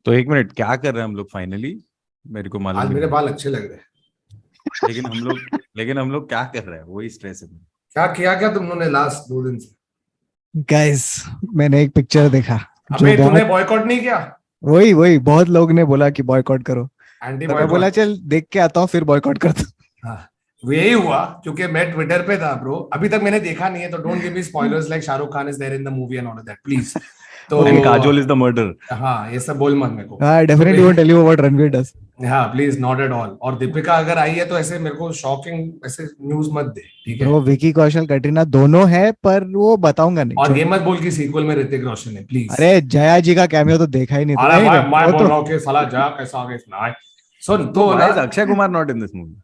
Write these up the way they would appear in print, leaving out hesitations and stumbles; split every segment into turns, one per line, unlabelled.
तो एक मिनट, क्या कर रहे हैं हम लोग फाइनली? मेरे को मालूम
आज
भी
मेरे
नहीं।
बाल अच्छे लग रहे हैं।
लेकिन हम लोग क्या कर रहे हैं, वही स्ट्रेस है।
क्या किया क्या तुम लोगों ने लास्ट 2 दिन से?
गाइस, मैंने एक पिक्चर देखा जो
अबे
बहुत,
तूने बॉयकॉट नहीं किया?
वही वही बहुत लोग ने बोला कि बॉयकॉट करो,
एंटी
तो मैं बोला
बॉयकॉट।
चल देख के आता हूँ फिर बॉयकॉट करता हूँ।
हाँ, वो यही हुआ क्योंकि मैं ट्विटर पे था ब्रो, अभी तक मैंने देखा नहीं है, तो don't give me spoilers like Shahrukh Khan is there in the movie and all of that please. तो
and Kajol is the murder.
हाँ, ये सब बोल मत मेरे को।
हाँ,
तो
definitely won't tell you what Ranveer does.
हाँ प्लीज, नॉट एट ऑल। और दीपिका अगर आई है तो ऐसे मेरे को शॉकिंग ऐसे न्यूज मत दे, ठीक है?
ब्रो, विकी कौशल कटरीना दोनों है, पर वो बताऊंगा नहीं,
और
छोड़।
ये मत बोल कि सीक्वल में ऋतिक रोशन है, प्लीज।
अरे जया जी का कैमियो तो देखा ही नहीं तू।
अरे
एनीवे,
भाई मैं
वो
बोल
तो
रहा हूँ कि साला जा कैसा आगे सुना है। सुन
तो
तो ना।
Why is Akshay Kumar not in this movie?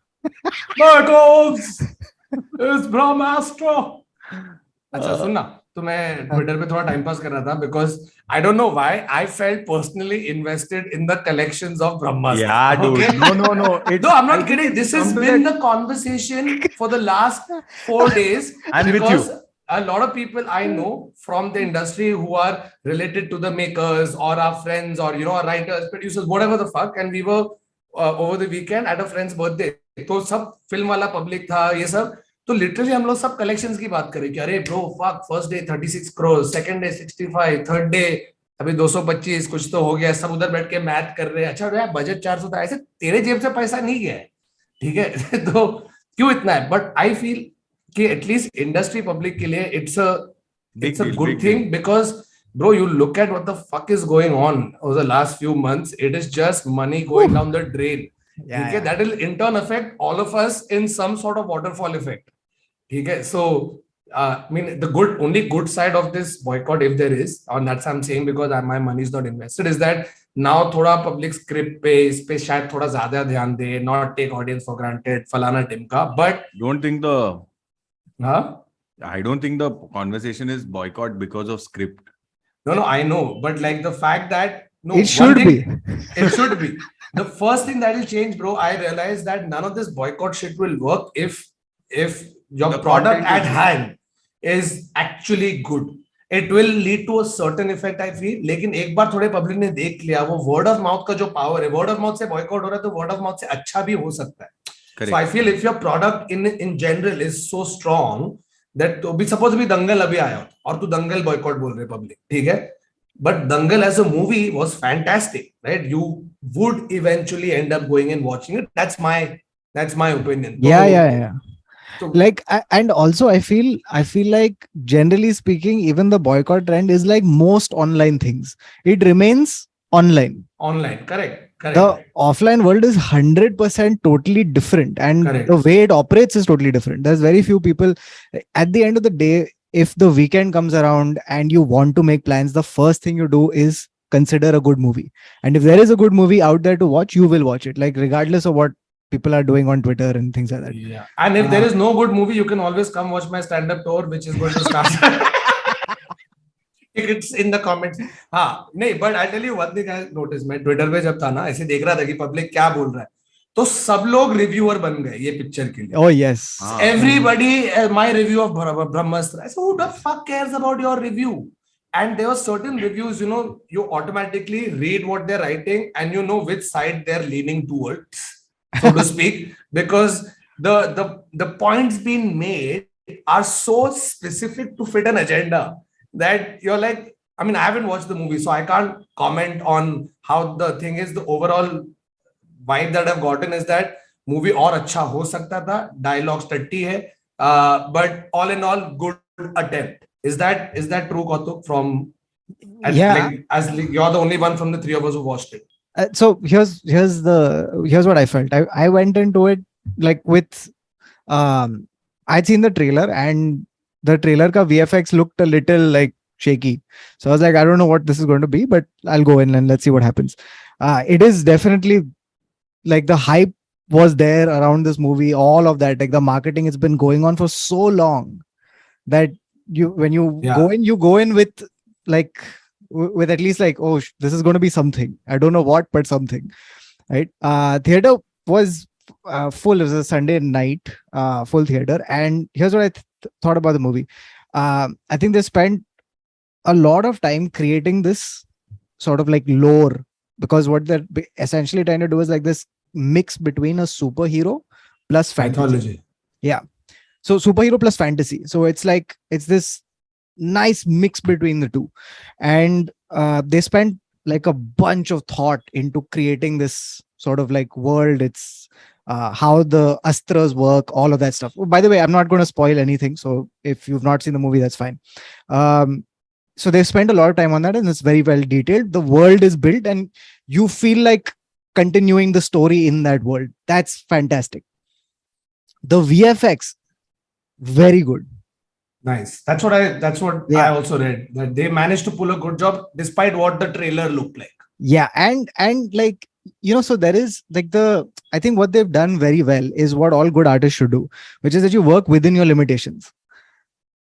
Boycotts is Brahmāstra। अच्छा सुन ना, तो मैं ट्विटर पे थोड़ा टाइम पास कर रहा था because I don't know why I felt personally invested in the collections of
Yeah,
Brahmastra.
dude.
Okay,
No, no, no.
no,
It's.
I'm
I
not
think
kidding.
it's
This has
come to
been
that.
the conversation for the last 4 days
I'm with you.
because a lot of people I know from the industry who are related to the makers or our friends or are writers, producers, whatever the fuck, and we were over the weekend at a friend's birthday. तो सब film वाला public था ये सब। तो literally हम लोग सब कलेक्शंस की बात करें कि अरे bro fuck, first day 36 crore, second day 65, third day अभी 225 कुछ तो हो गया। सब उधर बैठ के मैथ कर रहे हैं। अच्छा यार, बजट 400 था, ऐसे तेरे जेब से पैसा नहीं गया है, ठीक है? तो क्यों इतना है? बट आई फील कि एटलीस्ट इंडस्ट्री पब्लिक के लिए it's
Big
a
deal.
Good
Big deal.
Thing because bro, you look at what the fuck is going on over the last few months. It is just money going down the drain.
या
Okay, that will in turn affect all of us in some sort of waterfall effect. Okay, so I mean the only good side of this boycott, if there is, and that's I'm saying because my money is not invested, is that now थोड़ा public script पे इस पे शायद थोड़ा ज्यादा ध्यान दे, not take audience for granted, फलाना टिमका, but
Don't think the.
हाँ,
I don't think the conversation is boycott because of script.
no, I know, but like the fact that no,
it
one
should be.
thing, it should be. The first thing that will change, bro, I realize that none of this boycott shit will work if your
The
product
content
at
is good.
hand is actually good. It will lead to a certain effect, I feel. लेकिन एक बार थोड़े public ने देख लिया, वो word of mouth का जो power है, वर्ड ऑफ माउथ से बॉयकॉट हो रहा है, तो वर्ड ऑफ माउथ से अच्छा भी हो सकता है। So I
Correct.
feel if your product in general is so strong that तो भी suppose भी दंगल अभी आया और तू दंगल बॉयकॉट बोल रहे पब्लिक, ठीक है? But Dangal as a movie was fantastic, right? You would eventually end up going and watching it. That's my opinion.
Yeah.
So
Like, and also I feel like generally speaking, even the boycott trend is like most online things, it remains online.
online, correct.
The offline world is 100% totally different, and
Correct.
the way it operates is totally different. There's very few people. At the end of the day, if the weekend comes around and you want to make plans, the first thing you do is consider a good movie. And if there is a good movie out there to watch, you will watch it, like regardless of what people are doing on Twitter and things like that.
Yeah. And if there is no good movie, you can always come watch my stand-up tour, which is going to start. Tickets in the comments. हाँ नहीं, but I tell you one thing I noticed. मैं Twitter पे जब था ना, ऐसे देख रहा था कि पब्लिक क्या बोल रहा है, तो सब लोग रिव्यूअर बन गए ये पिक्चर के लिए.
Oh yes.
Everybody, my review of Brahmāstra. I said, who the fuck cares about your review? And there were certain reviews, you automatically read what they're writing and you know which side they're leaning towards, so to speak, because the points being made are so specific to fit an agenda that you're like, I mean, I haven't watched the movie, so I can't comment on how the thing is. The overall vibe that I've gotten is that movie और अच्छा हो सकता था, dialogues टट्टी है, but all in all good attempt. Is that true, Kautuk? From
Yeah.
as you're the only one from the three of us who watched it.
So here's what I felt. I went into it like with I'd seen the trailer, and the trailer ka VFX looked a little like shaky. So I was like, I don't know what this is going to be, but I'll go in and let's see what happens. It is definitely like the hype was there around this movie, all of that, like the marketing has been going on for so long that when you go in with like with at least like, oh, this is going to be something. I don't know what, but something, right? Theater was full. It was a Sunday night, full theater. And here's what I thought about the movie. I think they spent a lot of time creating this sort of like lore because what they're essentially trying to do is like this mix between a superhero plus fantasy.
Mythology.
So superhero plus fantasy. So it's like it's this nice mix between the two, and they spent like a bunch of thought into creating this sort of like world. It's how the astras work, all of that stuff. Oh, by the way, I'm not going to spoil anything, so if you've not seen the movie, that's fine. So they spent a lot of time on that, and it's very well detailed. The world is built, and you feel like continuing the story in that world. That's fantastic. The VFX, very good.
Nice. That's what I
Yeah.
also read, that they managed to pull a good job despite what the trailer looked like.
Yeah, and like, you know, so there is like I think what they've done very well is what all good artists should do, which is that you work within your limitations.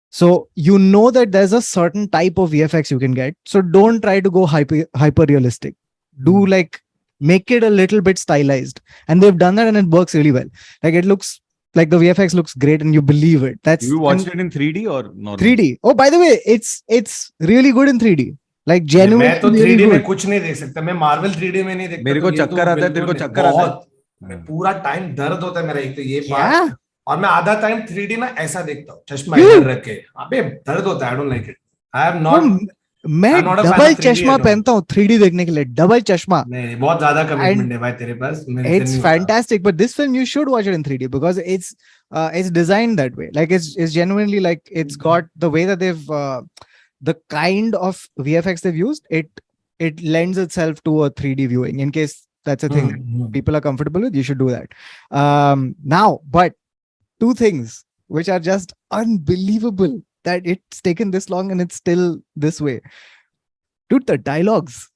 So you know that there's a certain type of VFX you can get. So don't try to go hyper realistic. Do like make it a little bit stylized, and they've done that, and it works really well. Like it looks like the VFX looks great, and you believe it. That's
You watched it in 3D or not?
3D. Oh, by the way, it's really good in 3D. Like genuinely
मैं तो
really
3D में
good.
कुछ नहीं देख सकता, मैं Marvel 3D में नहीं देखता.
मेरे को
तो ये तो
चक्कर आता है, तेरे को
बिल्कुल
चक्कर आता है?
बहुत पूरा टाइम दर्द होता है मेरा, एक तो ये बात.
Yeah.
और मैं आधा टाइम 3D ना ऐसा देखता हूँ, चश्मा
क्यों?
इधर रख के. अबे दर्द होता है. I don't like it. I have not.
मैं
I'm not a fan
double
of 3D
चश्मा
at all.
पहनता हूँ 3D देखने के लिए. डबल चश्मा.
नहीं, बहुत ज्यादा कमिटमेंट है भाई तेरे पास. मेरे से
It's
नहीं होता.
fantastic, but this film you should watch it in 3D because it's designed that way. Like it's genuinely like it's got the way that they've the kind of VFX they've used. It lends itself to a 3D viewing. In case that's a thing that people are comfortable with, you should do that. Now, but two things which are just unbelievable that it's taken this long and it's still this way. Dude, the dialogues.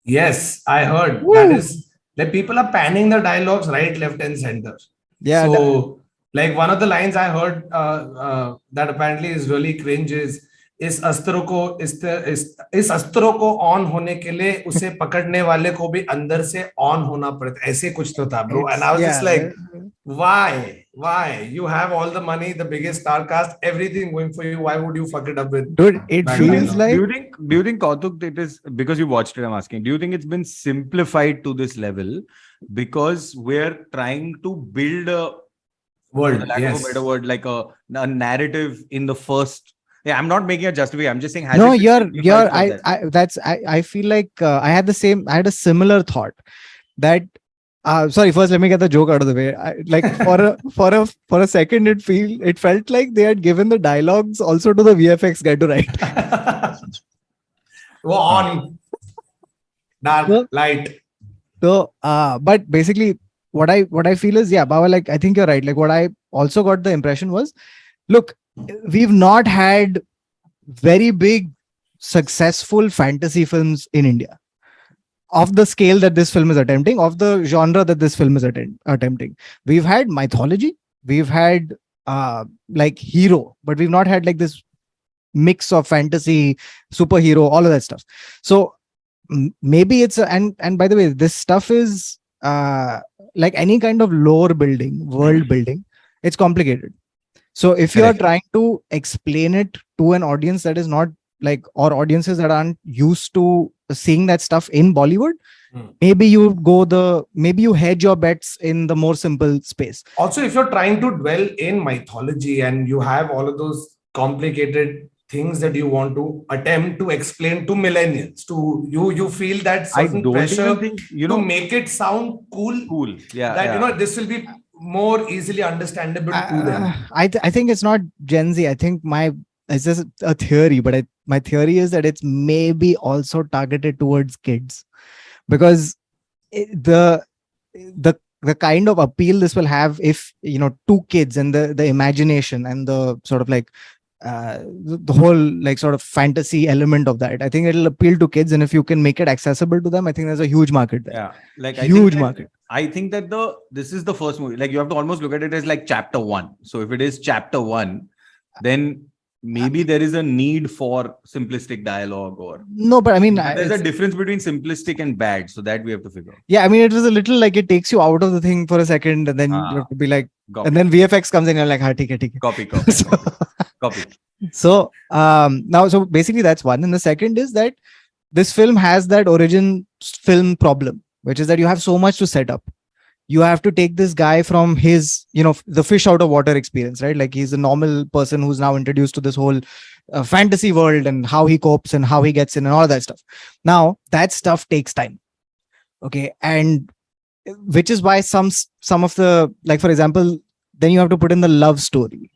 Yes, I heard.
Woo.
That is, like, people are panning the dialogues right, left, and center.
Yeah.
So, like, one of the lines I heard that apparently is really cringe is, इस अस्त्रों को on होने के लिए उसे पकड़ने वाले को भी अंदर से ऑन होना पड़ता. ऐसे कुछ तो था, bro. And I was just like, why? You have all the money, the biggest star cast, everything going for you. Why would you fuck it up with?
Dude, it feels like.
Do you think Kautuk, it is because you watched it? I'm asking. Do you think it's been simplified to this level because we're trying to build a
world,
for the lack of a better word, like a narrative in the first. Yeah, I'm not making a justify. I'm just saying.
No, I feel like I had a similar thought that. Sorry, first let me get the joke out of the way. For a second, it felt like they had given the dialogues also to the VFX guy to write.
Go on, dark, light.
So, but basically, what I feel is, yeah, Baba, like I think you're right. Like what I also got the impression was, look, we've not had very big, successful fantasy films in India of the scale that this film is attempting, of the genre that this film is attempting. We've had mythology, we've had like hero, but we've not had like this mix of fantasy, superhero, all of that stuff. So maybe it's and by the way, this stuff is like any kind of lore building, world building, it's complicated. So if you are trying to explain it to an audience that is not like, or audiences that aren't used to seeing that stuff in Bollywood, maybe you hedge your bets in the more simple space. Also, if you're trying to dwell in mythology and you have all of those complicated things that you want to attempt to explain to millennials, to you feel that certain pressure to make it sound cool. Yeah, that this will be more easily understandable to them. I think it's not Gen Z. I think it's just a theory, but my theory is that it's maybe also targeted towards kids, because the kind of appeal this will have if two kids and the imagination and the sort of like the whole like sort of fantasy element of that, I think it'll appeal to kids, and if you can make it accessible to them, I think there's a huge market there. Yeah, like huge market. I think that this is the first movie. Like you have to almost look at it as like chapter 1. So if it is chapter 1, then maybe there is a need for simplistic dialogue or no. But I mean, there's a difference between simplistic and bad. So that we have to figure. Yeah, I mean, it was a little like it takes you out of the thing for a second, and then you have to be like, and then VFX comes in, you're like, ha, theek hai. Copy. So now, so basically that's one, and the second is that this film has that origin film problem, which is that you have so much to set up. You have to take this guy from his, the fish out of water experience, right? Like he's a normal person who's now introduced to this whole fantasy world and how he copes and how he gets in and all that stuff. Now that stuff takes time. Okay. And which is why some of the, like, for example, then you have to put in the love story.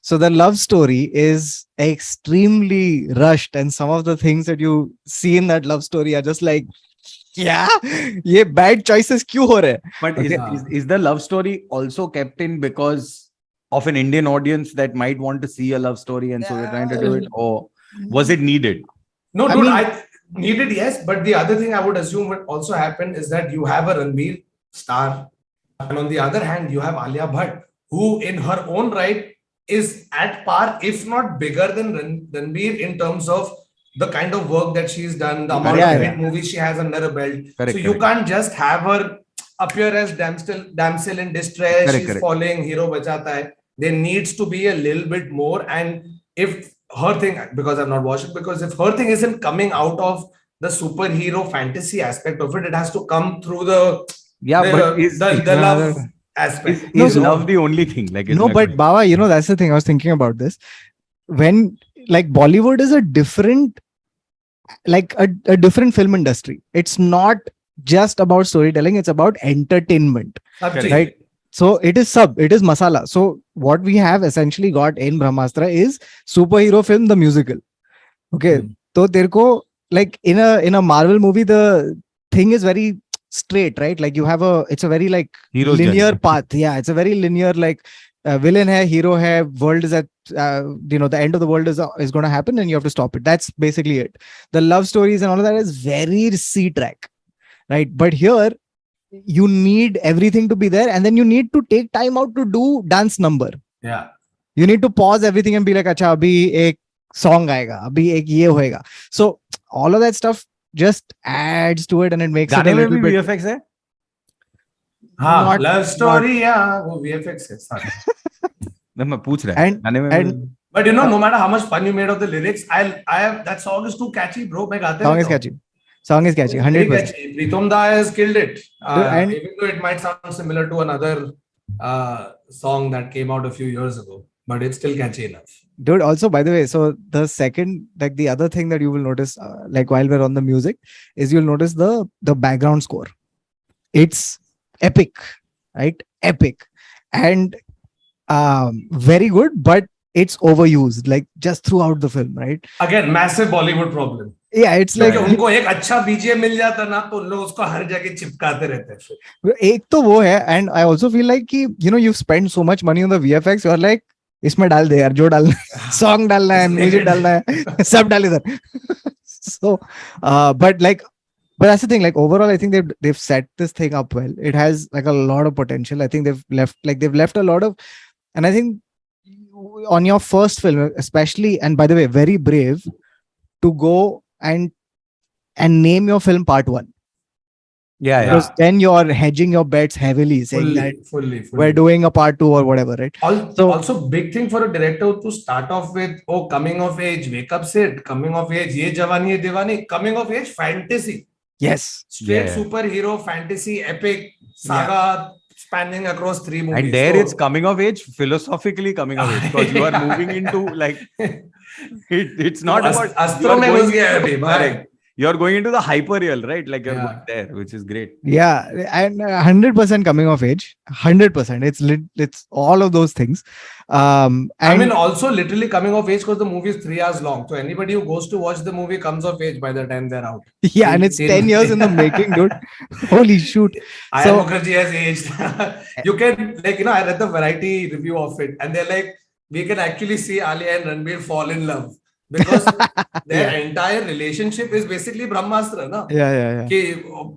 So the love story is extremely rushed, and some of the things that you see in that love story are just like, yeah, ye bad choices kyun ho rahe hain?
But
Okay.
is the love story also kept in because of an Indian audience that might want to see a love story, and so they're trying to do it, or was it needed?
No,
I
dude,
mean-
I needed, yes, but the other thing I would assume would also happen is that you have a Ranbir star, and on the other hand, you have Alia Bhatt, who in her own right is at par, if not bigger than Ranbir in terms of the kind of work that she's done, the amount
Yeah,
of
yeah.
hit movies she has under her belt.
Correct,
So you
correct.
can't just have her appear as damsel in distress.
Correct,
She's
correct.
falling, hero bachata hai. There needs to be a little bit more. And if her thing, because I've not watched it, because if her thing isn't coming out of the superhero fantasy aspect of it, it has to come through the
But is
love aspect.
No, so-
love the only thing? Like, is
No,
my
but
point.
Baba, that's the thing. I was thinking about this. When, like, Bollywood is a different, like a different film industry. It's not just about storytelling, it's about entertainment,
Sabji.
right? So it is masala. So what we have essentially got in Brahmāstra is superhero film, the musical. Okay. So terko, like in a Marvel movie, the thing is very straight, right? Like you have it's a very like
Hero's
linear
journey.
path. Yeah, it's a very linear, like villain hai, hero hai, world is at the end of the world is going to happen and you have to stop it. That's basically it. The love stories and all of that is very C track, right? But here you need everything to be there, and then you need to take time out to do dance number.
Yeah.
You need to pause everything and be like, acha, abhi ek song aayega, abhi ek ye hoega. So all of that stuff just adds to it, and it makes it
गाने
a
में
little
भी
bit.
VFX है?
हाँ,
Not-
love story, yeah, वो VFX है सारा.
नहीं, मैं पूछ रहा है.
And-
गाने में
and-
भी-
But you know, no matter how much fun you made of the lyrics, I have that song is too catchy, bro. मैं गाते
Song
रहता
is
हूँ.
catchy. Song is catchy,
Very
100%.
catchy. Pritam Da has killed it.
And-
Even though it might sound similar to another song that came out a few years ago, but it's still catchy enough.
Dude, also, by the way, so the second, like the other thing that you will notice, like while we're on the music, is you'll notice the background score. It's epic, right? Epic. And very good, but it's overused, like just throughout the film, right?
Again, massive Bollywood problem.
Yeah, it's like
क्योंकि उनको एक अच्छा BGM मिल जाता ना तो लोग उसको हर जगह चिपकाते रहते हैं फिर.
एक तो वो है, and I also feel like कि you've spent so much money on the VFX, you're like इसमें डाल दे यार जो डालना है, song डालना है, music डालना है, सब डाल इधर. So but that's the thing, like overall I think they've set this thing up well. It has like a lot of potential. I think they've left a lot of, and I think on your first film especially, and by the way, very brave to go and name your film part 1,
Yeah, yeah.
because then you're hedging your bets heavily, saying that
fully.
we're doing a part 2 or whatever, right? So-
Also big thing for a director to start off with, coming of age, wake up Sid, coming of age, ye Jawani Ye Diwani, coming of age fantasy.
Yes.
Straight
Yeah.
superhero, fantasy, epic, saga spanning across 3 movies.
And there
So-
it's coming of age, philosophically coming of age, because you are moving into like it's not about
Astro
you
mein
are
ghus
going
gaya hai
into-
abhi, bhai.
correct. You're going into the hyper real, right? Like you're
Yeah.
going there, which is great.
Yeah, and 100% coming of age, 100%. It's all of those things. And
I mean, also literally coming of age because the movie is 3 hours long. So anybody who goes to watch the movie comes of age by the time they're out.
yeah, and it's 10 years in the making, dude. Holy shoot.
Ayan
So-
Mukherjee has aged. You can, I read the Variety review of it, and they're like, we can actually see Alia and Ranbir fall in love because their entire relationship is basically Brahmāstra, na?
Yeah.
कि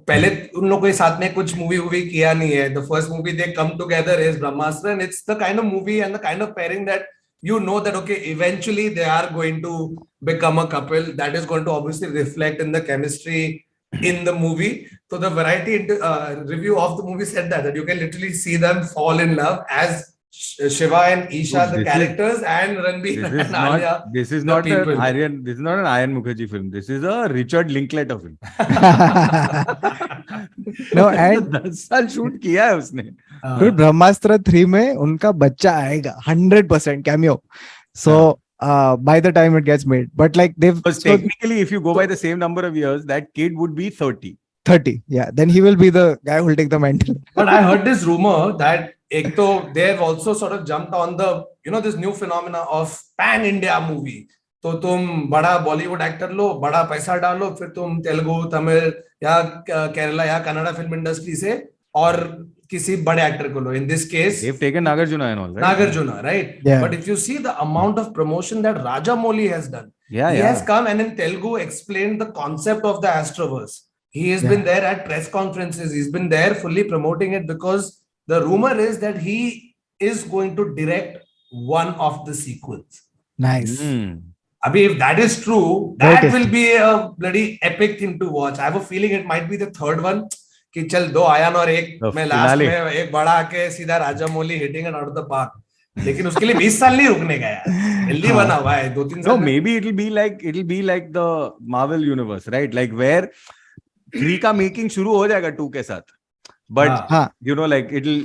पहले उन लोगों के साथ में कुछ movie किया नहीं है. The first movie they come together is Brahmāstra, and it's the kind of movie and the kind of pairing that you know that okay, eventually they are going to become a couple. That is going to obviously reflect in the chemistry in the movie. So the Variety review of the movie said that you can literally see them fall in love as Shiva and Isha,
Dude,
the
this is-
characters, and Ranbir
This is
and
not.
Alia.
This is
the
not an
people.
Aryan. This is not an Aryan Mukherjee film. This is a Richard Linklater film.
No, and
10 साल shoot किया है उसने.
फिर ब्रह्मास्त्र 3 में उनका बच्चा आएगा 100% cameo. So by the time it gets made, but like they've
Because
so
technically, if you go by the same number of years, that kid would be 30.
30, yeah, then he will be the guy who will take the mantle.
But I heard this rumor that they've also sort of jumped on the, this new phenomena of pan-India movie. तो तुम बड़ा Bollywood actor लो, बड़ा पैसा डालो, फिर तुम तेलुगु, तमिल या केरला या कन्नड़ा फिल्म इंडस्ट्री से और किसी बड़े एक्टर को लो. In this case,
They've taken Nagarjuna and all, right?
Nagarjuna, right?
Yeah.
But if you see the amount of promotion that Rajamouli has done,
Yeah,
he
yeah.
has come and in Telugu explained the concept of the Astroverse. He has been there at press conferences. He's been there fully promoting it because the rumor is that he is going to direct one of the sequels.
Nice.
Abhi, if that is true,
Very
that
tasty.
will be a bloody epic thing to watch. I have a feeling it might be the third one. कि चल 2 ion और एक
The
में last
finale.
में एक बड़ा आके सीधा Rajamouli hitting it out of the park. लेकिन उसके लिए 20 साल नहीं रुकने का यार. जल्दी बना हुआ है 2-3
No,
साल.
maybe it'll be like the Marvel universe, right? Like where 3 का making शुरू हो जाएगा 2 के साथ. But
हाँ.
like it'll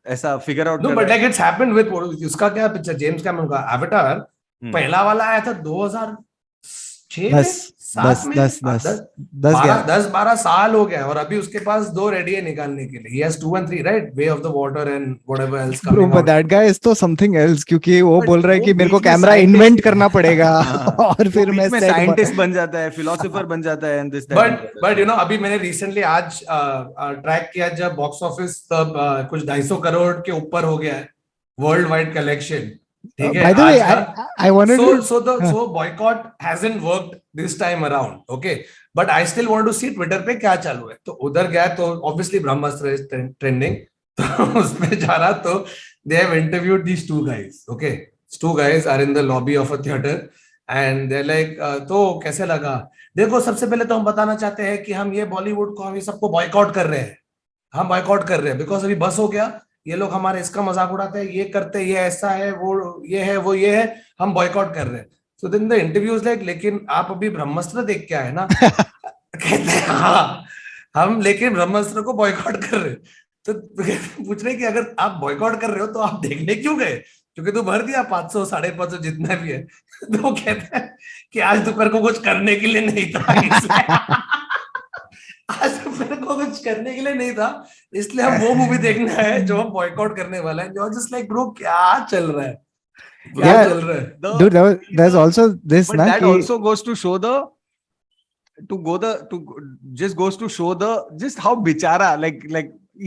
ऐसा figure out.
No, but like it's happened with उसका क्या पिक्चर जेम्स कैमरन का एवाटार पहला वाला आया था 2006 में 7 में 10-12 साल हो गया और अभी उसके पास 2 रेडी है निकालने के लिए. He has 2 and 3, right? Way of the Water and whatever else
Bro,
coming
but
out.
that guy is तो something else क्योंकि वो
But
बोल रहा है
वो
कि मेरे को
बीच में
कैमरा
scientist-
इन्वेंट करना पड़ेगा
हाँ.
और फिर मैं set
साइंटिस्ट बन जाता है, फिलोसोफर बन जाता है and this that.
But अभी मैंने रिसेंटली आज ट्रैक किया जब बॉक्स ऑफिस तब कुछ 250 करोड़ के ऊपर हो गया है वर्ल्ड वाइड कलेक्शन. ठीक है.
By the way,
आज का-
I wanted to
So boycott hasn't worked this time around, okay? But I still want to see Twitter पे क्या चालू है. तो उधर गया तो obviously Brahmāstra is trending. तो उसमें जा रहा तो they have interviewed these 2 guys, okay? These 2 guys are in the lobby of a theater and they're like तो कैसे लगा? देखो सबसे पहले तो हम बताना चाहते हैं कि हम ये बॉलीवुड को हम ये सबको बॉयकॉट कर रहे हैं. हम बॉयकॉट कर रहे हैं बिकॉज अभी बस हो गया. ये लोग हमारे इसका मजाक उड़ाते हैं, ये करते हैं, ये ऐसा है, वो ये है, वो ये है, हम बॉयकॉट कर रहे हैं. So then the interviews like लेकिन आप अभी ब्रह्मास्त्र देख के आए ना. कहते हैं हाँ हम लेकिन ब्रह्मास्त्र को बॉयकॉट कर रहे हैं. तो पूछ रहे कि अगर आप बॉयकॉट कर रहे हो तो आप देखने क्यों गए? क्योंकि तू भर दिया 500 550 जितना भी है. तो वो कहते हैं कि आज दोपहर को कुछ करने के लिए नहीं था. आज मेरे को कुछ करने के लिए नहीं था इसलिए हम वो मूवी देखने आए जो हम बॉयकॉट करने वाला है. जस्ट लाइक ब्रो क्या चल रहा है, क्या
Yeah.
चल रहा है.
dude, there's also this
But
na
that
कि
also goes to show just goes to show just how बिचारा like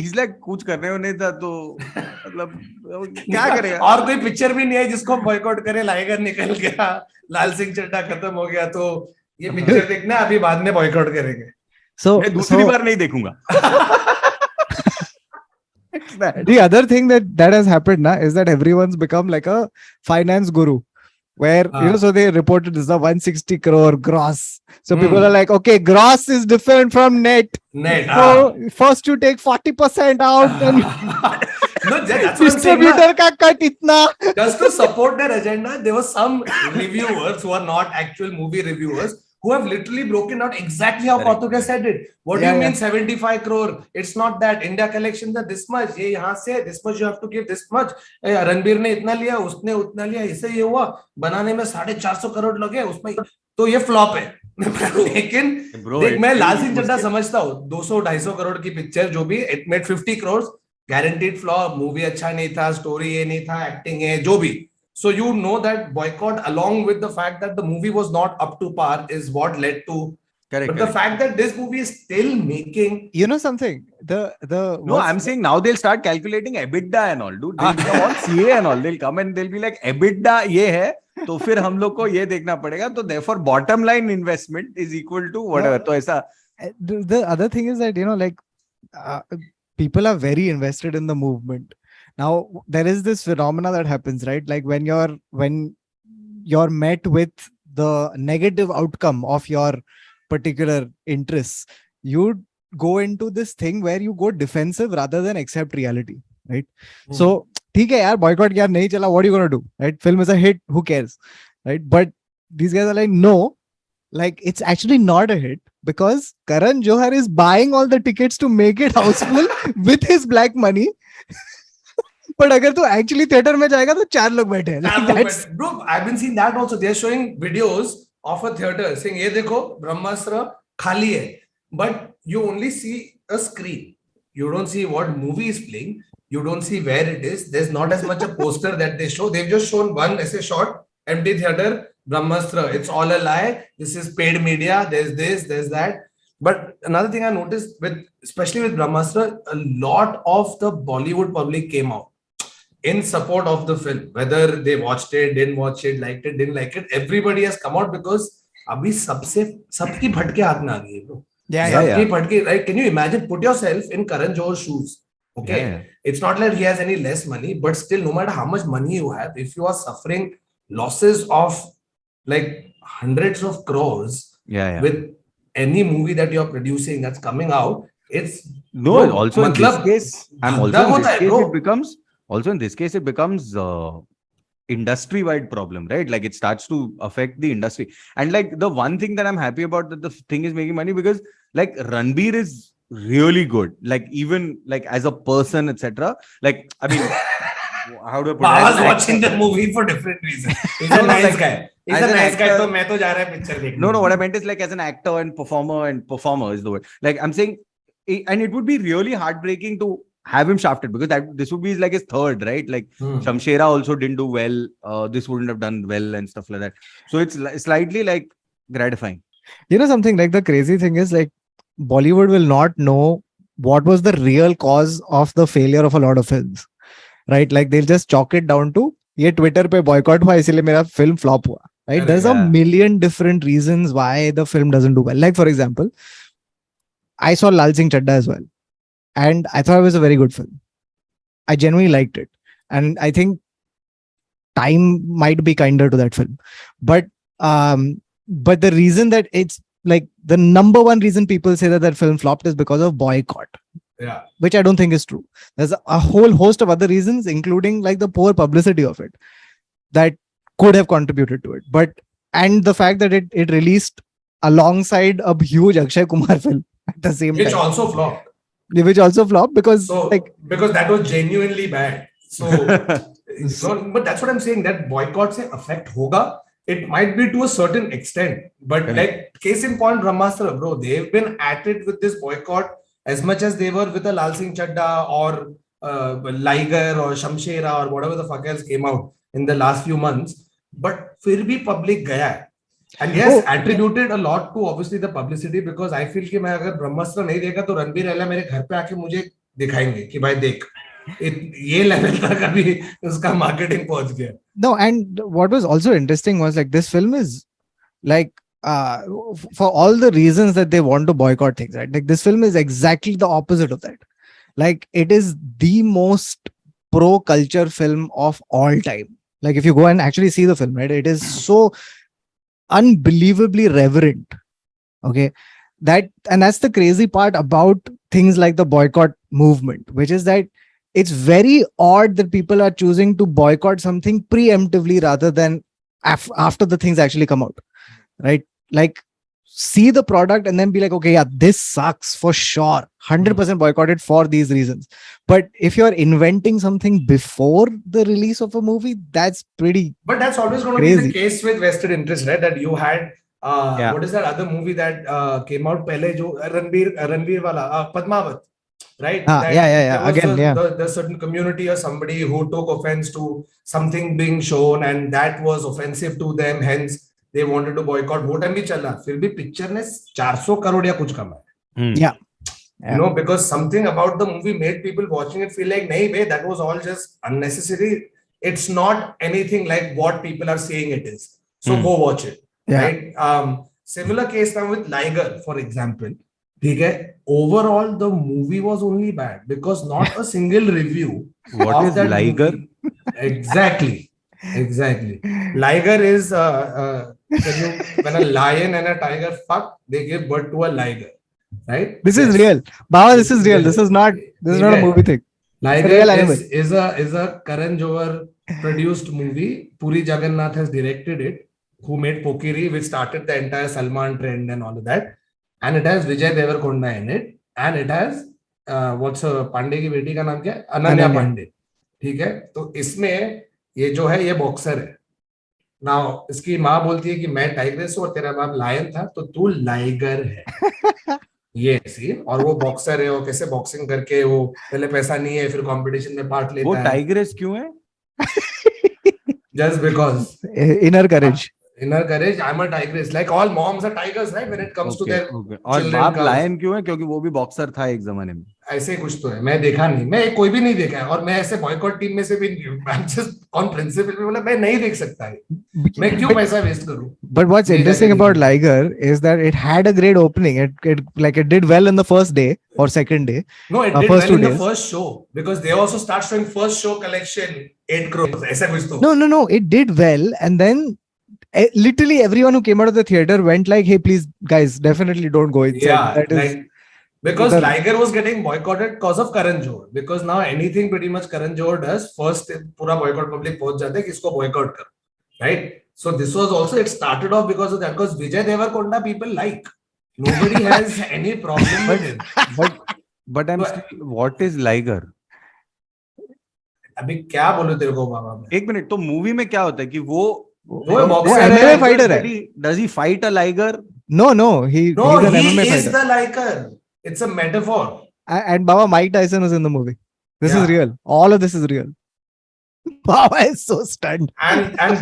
he's like कुछ करने को नहीं था तो मतलब क्या करेगा.
और कोई पिक्चर भी नहीं है जिसको हम बॉयकॉट करें. लाइगर निकल गया, लाल सिंह चड्ढा खत्म हो गया, तो ये पिक्चर देखना अभी बाद में बॉयकॉट करेंगे.
मैं दूसरी बार नहीं देखूंगा.
The other thing that has happened na is that everyone's become like a finance guru where so they reported this is a 160 crore gross. So people are like, okay, gross is different from net. So first you take 40% out and
No, that's what I'm saying,
distributor ka cut itna.
just to support their agenda, there were some reviewers who are not actual movie reviewers who have literally broken out exactly how Kautuk has said it. What do you mean 75 crore? It's not that. India collections are this much. ये यहाँ से this much you have to give this much. Ranbir ने इतना लिया, उसने उतना लिया, इससे ये हुआ. बनाने में 450 करोड़ लगे उसमें. तो ये फ्लॉप है. लेकिन देख मैं लाल सिंह चड्ढा समझता हूँ 200-250 करोड़ की पिक्चर जो भी it made 50 crores guaranteed flop. Movie अच्छा नहीं था, स्टोरी ये नहीं था, एक्टिंग है, जो भी. So you know that boycott along with the fact that the movie was not up to par is what led to.
Correct.
But the fact that this movie is still making.
You know something?
No, I'm saying now they'll start calculating EBITDA and all, dude. They'll come on CA and all. They'll come and they'll be like EBITDA ये है, तो फिर हम लोग को ये देखना पड़ेगा. तो therefore bottom line investment is equal to whatever. तो ऐसा.
The other thing is that like people are very invested in the movement. Now there is this phenomena that happens, right? Like when you're met with the negative outcome of your particular interests, you go into this thing where you go defensive rather than accept reality, right? So ठीक है यार, boycott यार नहीं चला, what are you gonna do, right? Film is a hit, who cares, right? But these guys are like, no, like it's actually not a hit because Karan Johar is buying all the tickets to make it houseful with his black money. But अगर तू actually theater में जाएगा तो 4 लोग बैठे हैं. Like, that's...
Bro, I've been seeing that also. They're showing videos of a theater saying, "ये देखो, Brahmāstra खाली है." But you only see a screen. You don't see what movie is playing. You don't see where it is. There's not as much a poster that they show. They've just shown one essay shot, empty theater, Brahmāstra. It's all a lie. This is paid media. There's this, there's that. But another thing I noticed especially with Brahmāstra, a lot of the Bollywood public came out in support of the film. Whether they watched it, didn't watch it, liked it, didn't like it, everybody has come out because abhi sabki bhatke हाथ में आ गई है bro. Sabki bhatke, right? Can you imagine? Put yourself in Karan Johar's shoes. Okay, it's not like he has any less money, but still, no matter how much money you have, if you are suffering losses of like hundreds of crores with any movie that you're producing that's coming out, it's
no. Bro, also in this case, it becomes industry-wide problem, right? Like it starts to affect the industry, and like the one thing that I'm happy about that the thing is making money because like Ranbir is really good, like even like as a person, etc. Like I mean, how do I put it?
I was watching the movie for different reasons. He's a nice guy. He's a nice guy. So मैं तो जा रहा है picture देखने.
No, what I meant is like as an actor and performer is the word. Like I'm saying, and it would be really heartbreaking to have him shafted because this would be like his third, right? Like Shamshera also didn't do well. This wouldn't have done well and stuff like that. So it's slightly like gratifying.
You know something, like the crazy thing is like Bollywood will not know what was the real cause of the failure of a lot of films, right? Like they'll just chalk it down to ये Twitter पे boycott हुआ इसलिए मेरा film flop हुआ, right? There's a million different reasons why the film doesn't do well. Like for example, I saw Lal Singh Chaddha as well, and I thought it was a very good film. I genuinely liked it, and I think time might be kinder to that film, but the reason that it's like the number one reason people say that film flopped is because of boycott.
Yeah,
which I don't think is true. There's a whole host of other reasons, including like the poor publicity of it, that could have contributed to it. And the fact that it released alongside a huge Akshay Kumar film at the same time,
which also flopped
because
because that was genuinely bad. So, but that's what I'm saying, that boycott se affect hoga. It might be to a certain extent, but like case in point, Brahmāstra, bro, they've been at it with this boycott as much as they were with the Lal Singh Chaddha or Liger or Shamshera or whatever the fuck else came out in the last few months. But फिर भी public गया है. And yes, attributed a lot to obviously the publicity, because I feel कि मैं अगर ब्रह्मास्त्र नहीं देखा तो रणबीर अहला मेरे घर पे आके मुझे दिखाएंगे कि भाई देख ये लेवल तक अभी उसका marketing पहुंच गया.
No, and what was also interesting was like this film is like for all the reasons that they want to boycott things, right? Like this film is exactly the opposite of that. Like it is the most pro culture film of all time. Like if you go and actually see the film, right, it is so unbelievably reverent. Okay, that's the crazy part about things like the boycott movement, which is that it's very odd that people are choosing to boycott something preemptively rather than after the things actually come out, right? Like see the product and then be like, okay, yeah, this sucks for sure, 100% boycotted for these reasons. But if you're inventing something before the release of a movie, that's pretty
but that's always going to be the case with vested interest, right? That you had what is that other movie that came out pehle jo Ranbir wala Padmavat, right? There's certain community or somebody who took offense to something being shown and that was offensive to them, hence they wanted to boycott. वो time भी चल रहा, फिर भी picture ने 400 करोड़ या कुछ कमाया.
Yeah.
You know, because something about the movie made people watching it feel like, nahi bhai, that was all just unnecessary. It's not anything like what people are saying it is. So go watch it.
Yeah.
Right? Similar case now with Liger, for example. Okay? Overall, the movie was only bad because not a single review.
What is Liger?
Exactly. Liger is when a lion and a tiger fuck, they give birth to a liger, right?
This is real, Baba. This is real. This is not a movie thing.
Liger
real animal.
is a Karan Johar produced movie. Puri Jagannath has directed it, who made Pokiri, which started the entire Salman trend and all of that. And it has Vijay Devarkonda in it, and it has what's Pandey की बेटी का नाम क्या है? Ananya
Ananya.
Pandey. ठीक है, तो इसमें ये जो है ये बॉक्सर है. नाउ इसकी माँ बोलती है कि मैं टाइग्रेस हूँ और तेरा बाप लायन था, तो तू लाइगर है. ये सीन, और वो बॉक्सर है, वो कैसे बॉक्सिंग करके वो पहले पैसा नहीं है फिर कंपटीशन में पार्ट
वो
लेता है.
टाइग्रेस क्यों है?
Just because
Inner courage.
inner courage. I'm a tigress. Like all moms are tigers, right? When it comes to their
और
children
बाप
का
लायन क्यों है? क्योंकि वो भी बॉक्सर था एक जमाने में.
ऐसे कुछ तो है. मैं देखा नहीं, मैं कोई भी नहीं देखा है, और मैं ऐसे बॉयकॉट टीम में से भी नहीं हूँ. I'm just on principle पे बोला मैं नहीं देख सकता है. मैं क्यों पैसा वेस्ट करूँ?
But what's
ये
interesting
जाके
about
देखूँ.
Liger is that it had a great opening. It did well in the first day or second day.
No, it did
first
well
2
in the
days.
first show because they also start showing first show collection 8 crores. ऐसा कुछ तो.
No. It did well, and then literally everyone who came out of the theater went like, "Hey, please, guys, definitely don't go inside."
Yeah,
That is
like because
the-
Liger was getting boycotted because of Karan Johar. Because now anything pretty much Karan Johar does, first पूरा boycott public पहुंच जाता है कि इसको boycott करो, right? So this was also, it started off because of that, because Vijay Devarkonda people like. Nobody has any problem with him.
But I'm still, what is Liger?
अभी क्या बोलूं तेरे को बाबा मैं.
एक मिनट, तो मूवी में क्या होता है कि वो
boxer है.
MMA fighter है.
Does he fight a liger?
No, he's
No,
an
he
MMA
is
fighter.
the liker. It's a metaphor.
And Baba, Mike Tyson was in the movie. This
Yeah.
is real. All of this is real. Baba is so stunned.
And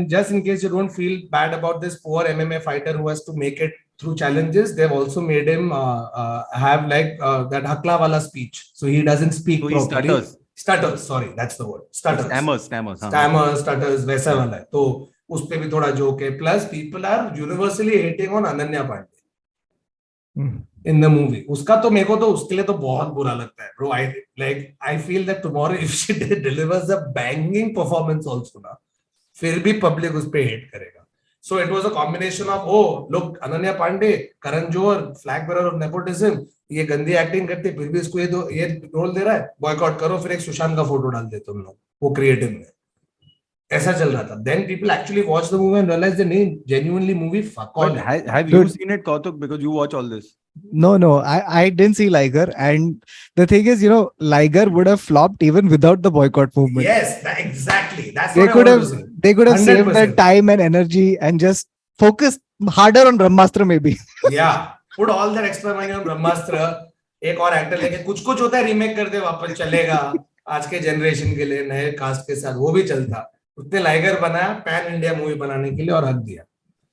just in case you don't feel bad about this poor MMA fighter who has to make it through challenges, they've also made him have like that hakla wala speech, so he doesn't speak
So he
properly.
stutters.
Sorry, that's the word. Stutters.
Stammers.
Stutters, वैसा वाला है. तो उस पे भी थोड़ा joke है. Plus people are universally hating on Ananya Pandey in the movie. उसका तो मेरे को तो उसके लिए तो बहुत बुरा लगता है, bro. I feel that tomorrow if she delivers a banging performance also ना, फिर भी public उस पे hate करेगा. So it was a combination of, oh look, Ananya Pandey, Karan Johar, flag bearer of nepotism, ये गंदी एक्टिंग करते फिर भी इसको ये रोल दे रहा है, बॉयकॉट करो, फिर एक सुशांत का फोटो डाल देते तुम लोग वो क्रिएटिव में. ऐसा चल रहा था. Then people actually watch the movie and realize the name genuinely movie fuck all.
Have you seen it, Kautuk? Because you watch all this.
No, I didn't see Liger. And the thing is, Liger would have flopped even without the boycott movement.
Yes, exactly. That's
They
what
could
I
have
want to say.
they could have saved their
100%.
time and energy and just focused harder on Brahmāstra maybe.
Yeah, put all that extra money on Brahmāstra. एक और actor लेके कुछ होता है remake कर दे, वापस चलेगा आज के जनरेशन के लिए नए कास्ट के साथ, वो भी चलता. उसने लाइगर बनाया पैन इंडिया मूवी बनाने के लिए और हक दिया.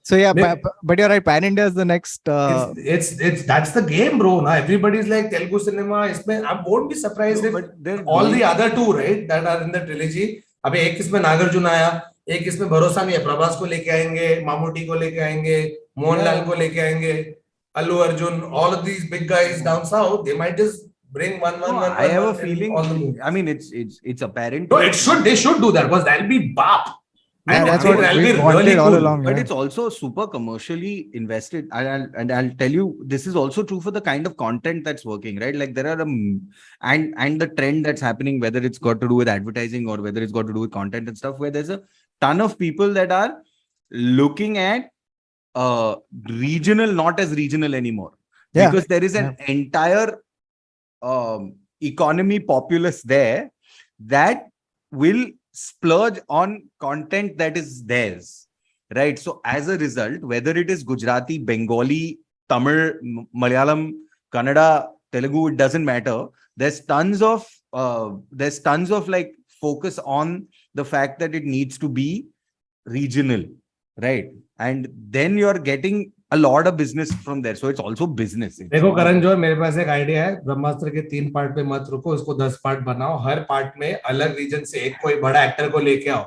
So yeah, but you're right. Pan India is the next.
It's that's the game, bro. Now everybody's like Telugu cinema. इसमें I won't be surprised if all the other two, right, that are in the trilogy. अबे एक इसमें नागार्जुन आया, एक इसमें भरोसा नहीं है. प्रभास को लेके आएंगे, मामूटी को लेके आएंगे, मोहनलाल को लेके आएंगे, Allu Arjun, all of these big guys down south, they might just bring one.
I have a feeling.
On the movie.
I mean, it's apparent.
No, they should do that because that'll be bop.
Yeah, that's what we wanted all along.
But
Yeah.
it's also super commercially invested, and I'll tell you, this is also true for the kind of content that's working, right? Like there are and the trend that's happening, whether it's got to do with advertising or whether it's got to do with content and stuff, where there's a ton of people that are looking at regional not as regional anymore, because there is an entire economy populace there that will splurge on content that is theirs, right? So as a result, whether it is Gujarati, Bengali, Tamil, Malayalam, Kannada, Telugu, it doesn't matter. There's tons of like focus on the fact that it needs to be regional, right? And then you're getting a lot of business from there. So it's also business.
देखो करण जोहर, मेरे पास एक idea है. ब्रह्मास्त्र के 3 part पे मत रुको, इसको 10 part बनाओ. हर पार्ट में अलग रीजन से एक कोई बड़ा एक्टर को लेके आओ.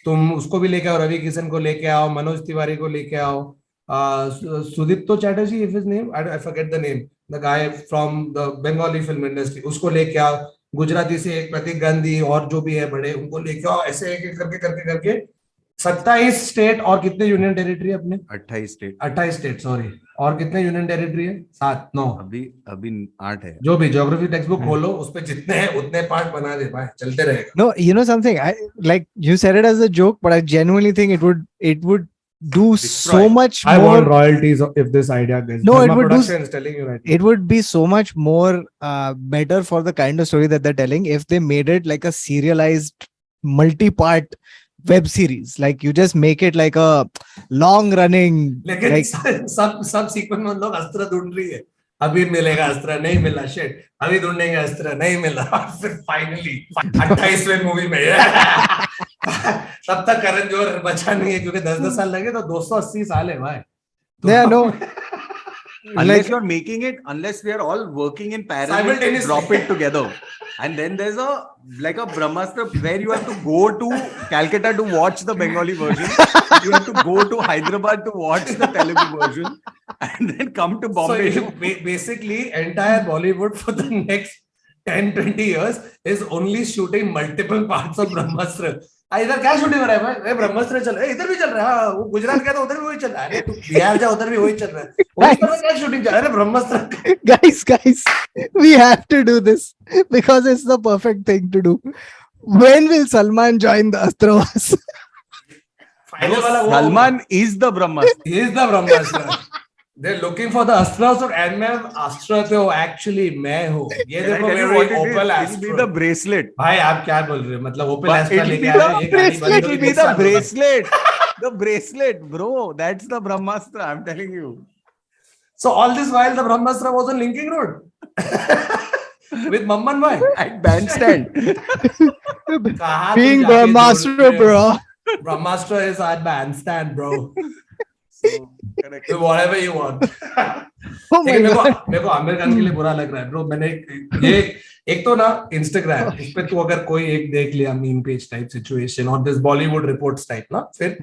तुम उसको भी लेके आओ, रवि किशन को लेके आओ, मनोज तिवारी को लेके आओ, Sudipto Chatterjee, if his name, I forget the name, the guy from the Bengali film industry, उसको लेके आओ. गुजराती से एक प्रतीक गांधी और जो भी है बड़े, उनको लेके आओ. ऐसे एक एक करके 27 स्टेट और कितने यूनियन टेरिटरी अपने?
28
स्टेट सॉरी, और कितने यूनियन टेरिटरी है? 7 9
अभी 8 है।
जो भी ज्योग्राफी टेक्स्ट बुक खोलो उस पे जितने हैं उतने पार्ट बना दे भाई, चलते रहेगा।
No, you know something, I like you said it as a joke, but I genuinely think it would do so much
I
more.
want royalties if this idea gets.
No,
Dharma
it would do
Production is telling you right now.
it would be so much more better for the kind of story that they're telling if they made it like a serialized multi-part web series. Like you just make it like a long running,
लेकिन
like
सब sequence में लोग अस्त्र ढूंढ रही है, अभी मिलेगा अस्त्र, नहीं मिला, शिट, अभी ढूंढेंगे अस्त्र, नहीं मिला, फिर फाइनली 28वें मूवी में तब तक करण जोहर बचा नहीं है क्योंकि 10 साल लगे, तो 280 साल है भाई।
yeah, no.
Unless you're making it, unless we are all working in parallel to drop it together, and then there's a like a Brahmāstra where you have to go to Calcutta to watch the Bengali version, you have to go to Hyderabad to watch the Telugu version, and then come to Bombay.
So basically entire Bollywood for the next 10-20 years is only shooting multiple parts of Brahmāstra. इधर क्या shooting हो रहा है भाई? ब्रह्मास्त्र चल रहा है, इधर भी चल रहा है, वो गुजरात गया तो उधर भी वही चल रहा है, तू बिहार जा उधर भी वही चल रहा है, उधर में क्या शूटिंग चल रहा है? ब्रह्मास्त्र।
guys, we have to do this because it's the perfect thing to do. When will Salman join the Astravas?
Final वाला वो
Salman is the Brahmāstra.
He is the Brahmāstra. They're looking for the Astras, and मैं Astra तो actually मैं हूँ। ये देखो मेरी Opel Astra।
It'll be the bracelet.
भाई आप क्या बोल रहे हो? मतलब Opel Astra
It'll
लेके
be
आ रहे हैं, ये गाड़ी बंद
it'll
होगी,
be the
नुकसान होगा।
bracelet. The bracelet, bro. That's the Brahmāstra. I'm telling you.
So all this while the Brahmāstra was on Linking Road with Mamman bhai
At bandstand.
कहाँ
Being
तुम जाके
Brahmāstra,
जोड़ रहे हो?
bro.
Brahmāstra is at bandstand, bro.
So, correct.
Do whatever you want.
Oh my
लेकिन
god.
मेरे को आमिर खान के लिए बुरा लग रहा है ब्रो। मैंने ये एक तो ना इंस्टाग्राम, इस पे तू अगर कोई एक देख लिया मीम पेज टाइप सिचुएशन और दिस बॉलीवुड रिपोर्ट्स टाइप ना, फिर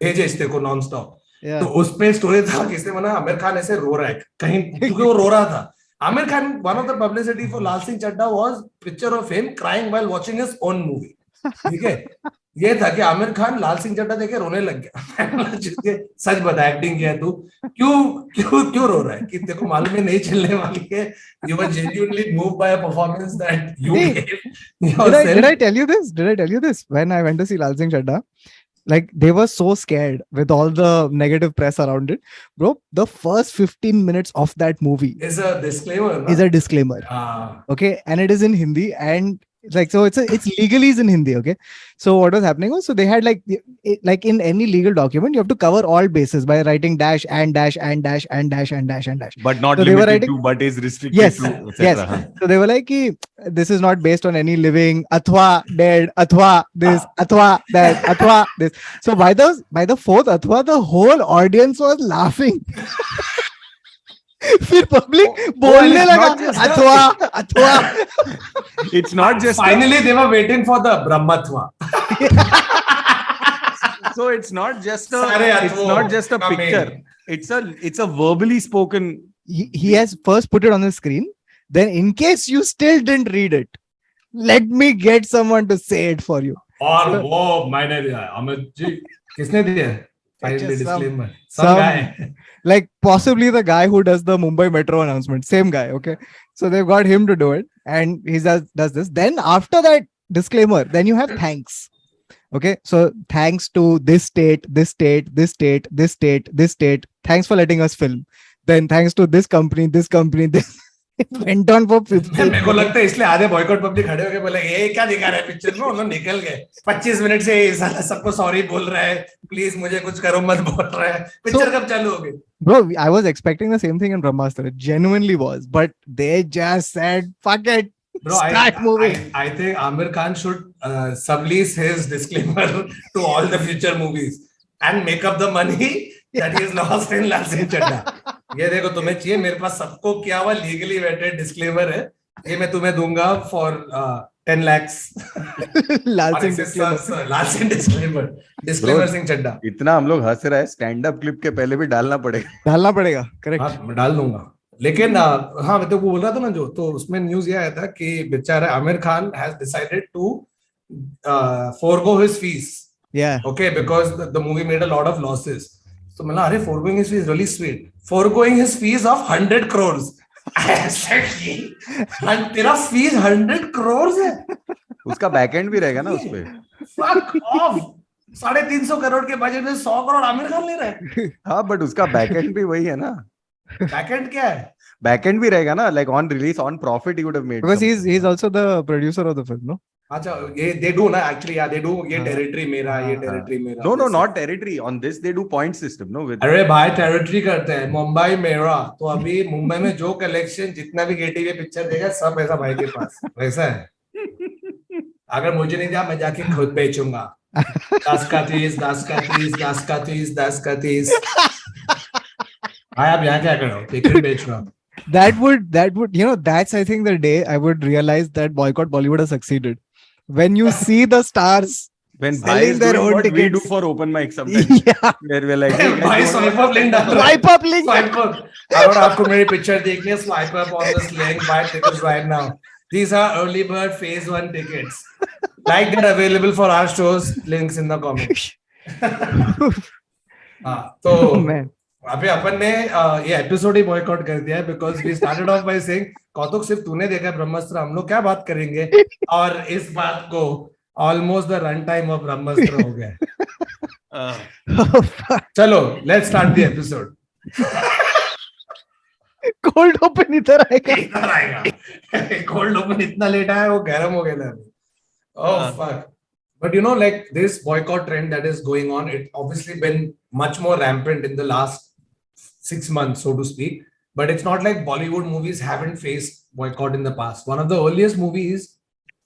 भेजे इस को नॉन स्टॉप, तो उस पे स्टोरी था कि इसने मना आमिर खान ऐसे रो रहा है कहीं, क्योंकि वो रो रहा था। Aamir Khan, one of the publicity for Laal Singh Chaddha was picture of him crying while watching his own movie. ठीक है, ये था कि आमिर खान लाल सिंह चड्ढा देखे रोने लग गया। सच बता, एक्टिंग किया तू, क्यों रो रहा है? कि तेरे को मालूम है नहीं चलने वाली है। You were genuinely moved by a performance that you gave yourself.
Did I tell you this? Did I tell you this? When I went to see Lal Singh Chadha, like they were so scared with all the negative press around it, bro. The first 15 minutes of that movie
is a disclaimer.
Is a disclaimer. Okay, and it is in Hindi, and like so it's legalese in Hindi. Okay, so what was happening was, so they had like in any legal document you have to cover all bases by writing dash and dash and dash and dash and dash and dash,
but not
so
limited to, but is restricted
yes,
to,
yes. So they were like, this is not based on any living, athwa dead, athwa this, athwa that, athwa this. So by the fourth athwa, the whole audience was laughing. फिर public बोलने लगा अथवा
it's not just
finally they were waiting for the Brahmathwa.
So it's not just a picture, it's a verbally spoken.
He has first put it on the screen, then in case you still didn't read it, let me get someone to say it for you.
और वो मैंने दिया अमित जी, किसने दिया? Finally disclaimer. Some guy.
Like possibly the guy who does the Mumbai Metro announcement. Same guy, okay? So they've got him to do it, and he does this. Then after that disclaimer, then you have thanks. Okay, so thanks to this state, this state, this state, this state, this state. Thanks for letting us film. Then thanks to this company, this company, this. It went on for 15
मेरे को लगता है इसलिए आधे boycott public खड़े हो गए, बोले ये क्या दिखा रहा है पिक्चर में, उन्होंने निकल गए 25 मिनट से सबको सॉरी बोल रहा है, प्लीज मुझे कुछ करो मत बोल रहा है, पिक्चर कब चालू होगी?
Bro, I was expecting the same thing in Brahmāstra. It genuinely was, but they just said fuck it.
Bro,
start moving.
I think Aamir Khan should sublease his disclaimer to all the future movies and make up the money that he has lost in Lal Singh Chadha. ये देखो तुम्हें चाहिए, मेरे पास सबको किया हुआ legally weighted disclaimer है, ये मैं तुम्हें दूंगा for 10 lakhs.
Laal Singh
disclaimer Singh Chaddha.
इतना हम लोग हंस रहे हैं, स्टैंड अप क्लिप के पहले भी डालना पड़ेगा.
करेक्ट.
हाँ, मैं डाल दूंगा. लेकिन हाँ, मैं तो बोल रहा था ना, जो तो उसमें न्यूज ये आया था कि बेचारा Aamir Khan has decided to forego his fees.
Yeah.
Okay, because the movie made a lot of losses. So मैं अरे foregoing his fee is really sweet. Foregoing his fees of 100 crores. I said, तेरा fees 100 crores है?
उसका backend भी रहेगा ना उसपे.
Fuck off. 350 crore के बजट में 100 करोड़ आमिर खान ले रहा है.
हाँ, बट उसका बैकएंड भी वही है ना.
बैकएंड क्या है?
बैकएंड भी रहेगा ना, like on release, on profit, he would have made.
Because
something.
he's also the producer of the film, no?
अच्छा, ये they do ना actually, yeah, they do. ये territory मेरा, ये territory मेरा.
No, not territory. On this they do point system, no? With
अरे भाई territory करते हैं. मुंबई मेरा. तो अभी मुंबई में जो collection जितना भी गेटवे पिक्चर देगा सब पैसा भाई के पास. वैसा है. अगर मुझे नहीं दिया मैं जाके खुद बेचूंगा. 10 का 30, 10 का 30, 10 का 30, 10 का 30. भाई आप यहाँ क्या करो? टिकट बेच रहा.
That would, that's I think the day I would realize that Boycott Bollywood has succeeded. When you see the stars
when
selling
buyers
their
doing
own
what we
tickets.
do for open mic sometimes.
Yeah.
Where we're like, hey,
भाई swipe up link डाल.
Swipe up link.
Swipe up. अगर आपको मेरी picture देखनी है, swipe up on this link, buy tickets right now. These are early bird phase 1 tickets. Like they're available for our shows. Links in the comments. हाँ, तो
Oh, man.
अभी अपन ने ये एपिसोड ही बॉयकॉट कर दिया है because we started off by saying कौतुक सिर्फ तूने देखा है ब्रह्मास्त्र, हम लोग क्या बात करेंगे, और इस बात को almost the run time of Brahmastra हो गया.
Oh, fuck.
चलो let's start the episode.
Cold open इधर आएगा.
इधर आएगा. कोल्ड ओपन इतना लेट आया वो गर्म हो गया था. Oh fuck. But you know, like this boycott trend that is going on, it obviously been much more rampant in the last 6 months, so to speak. But it's not like Bollywood movies haven't faced boycott in the past. One of the earliest movies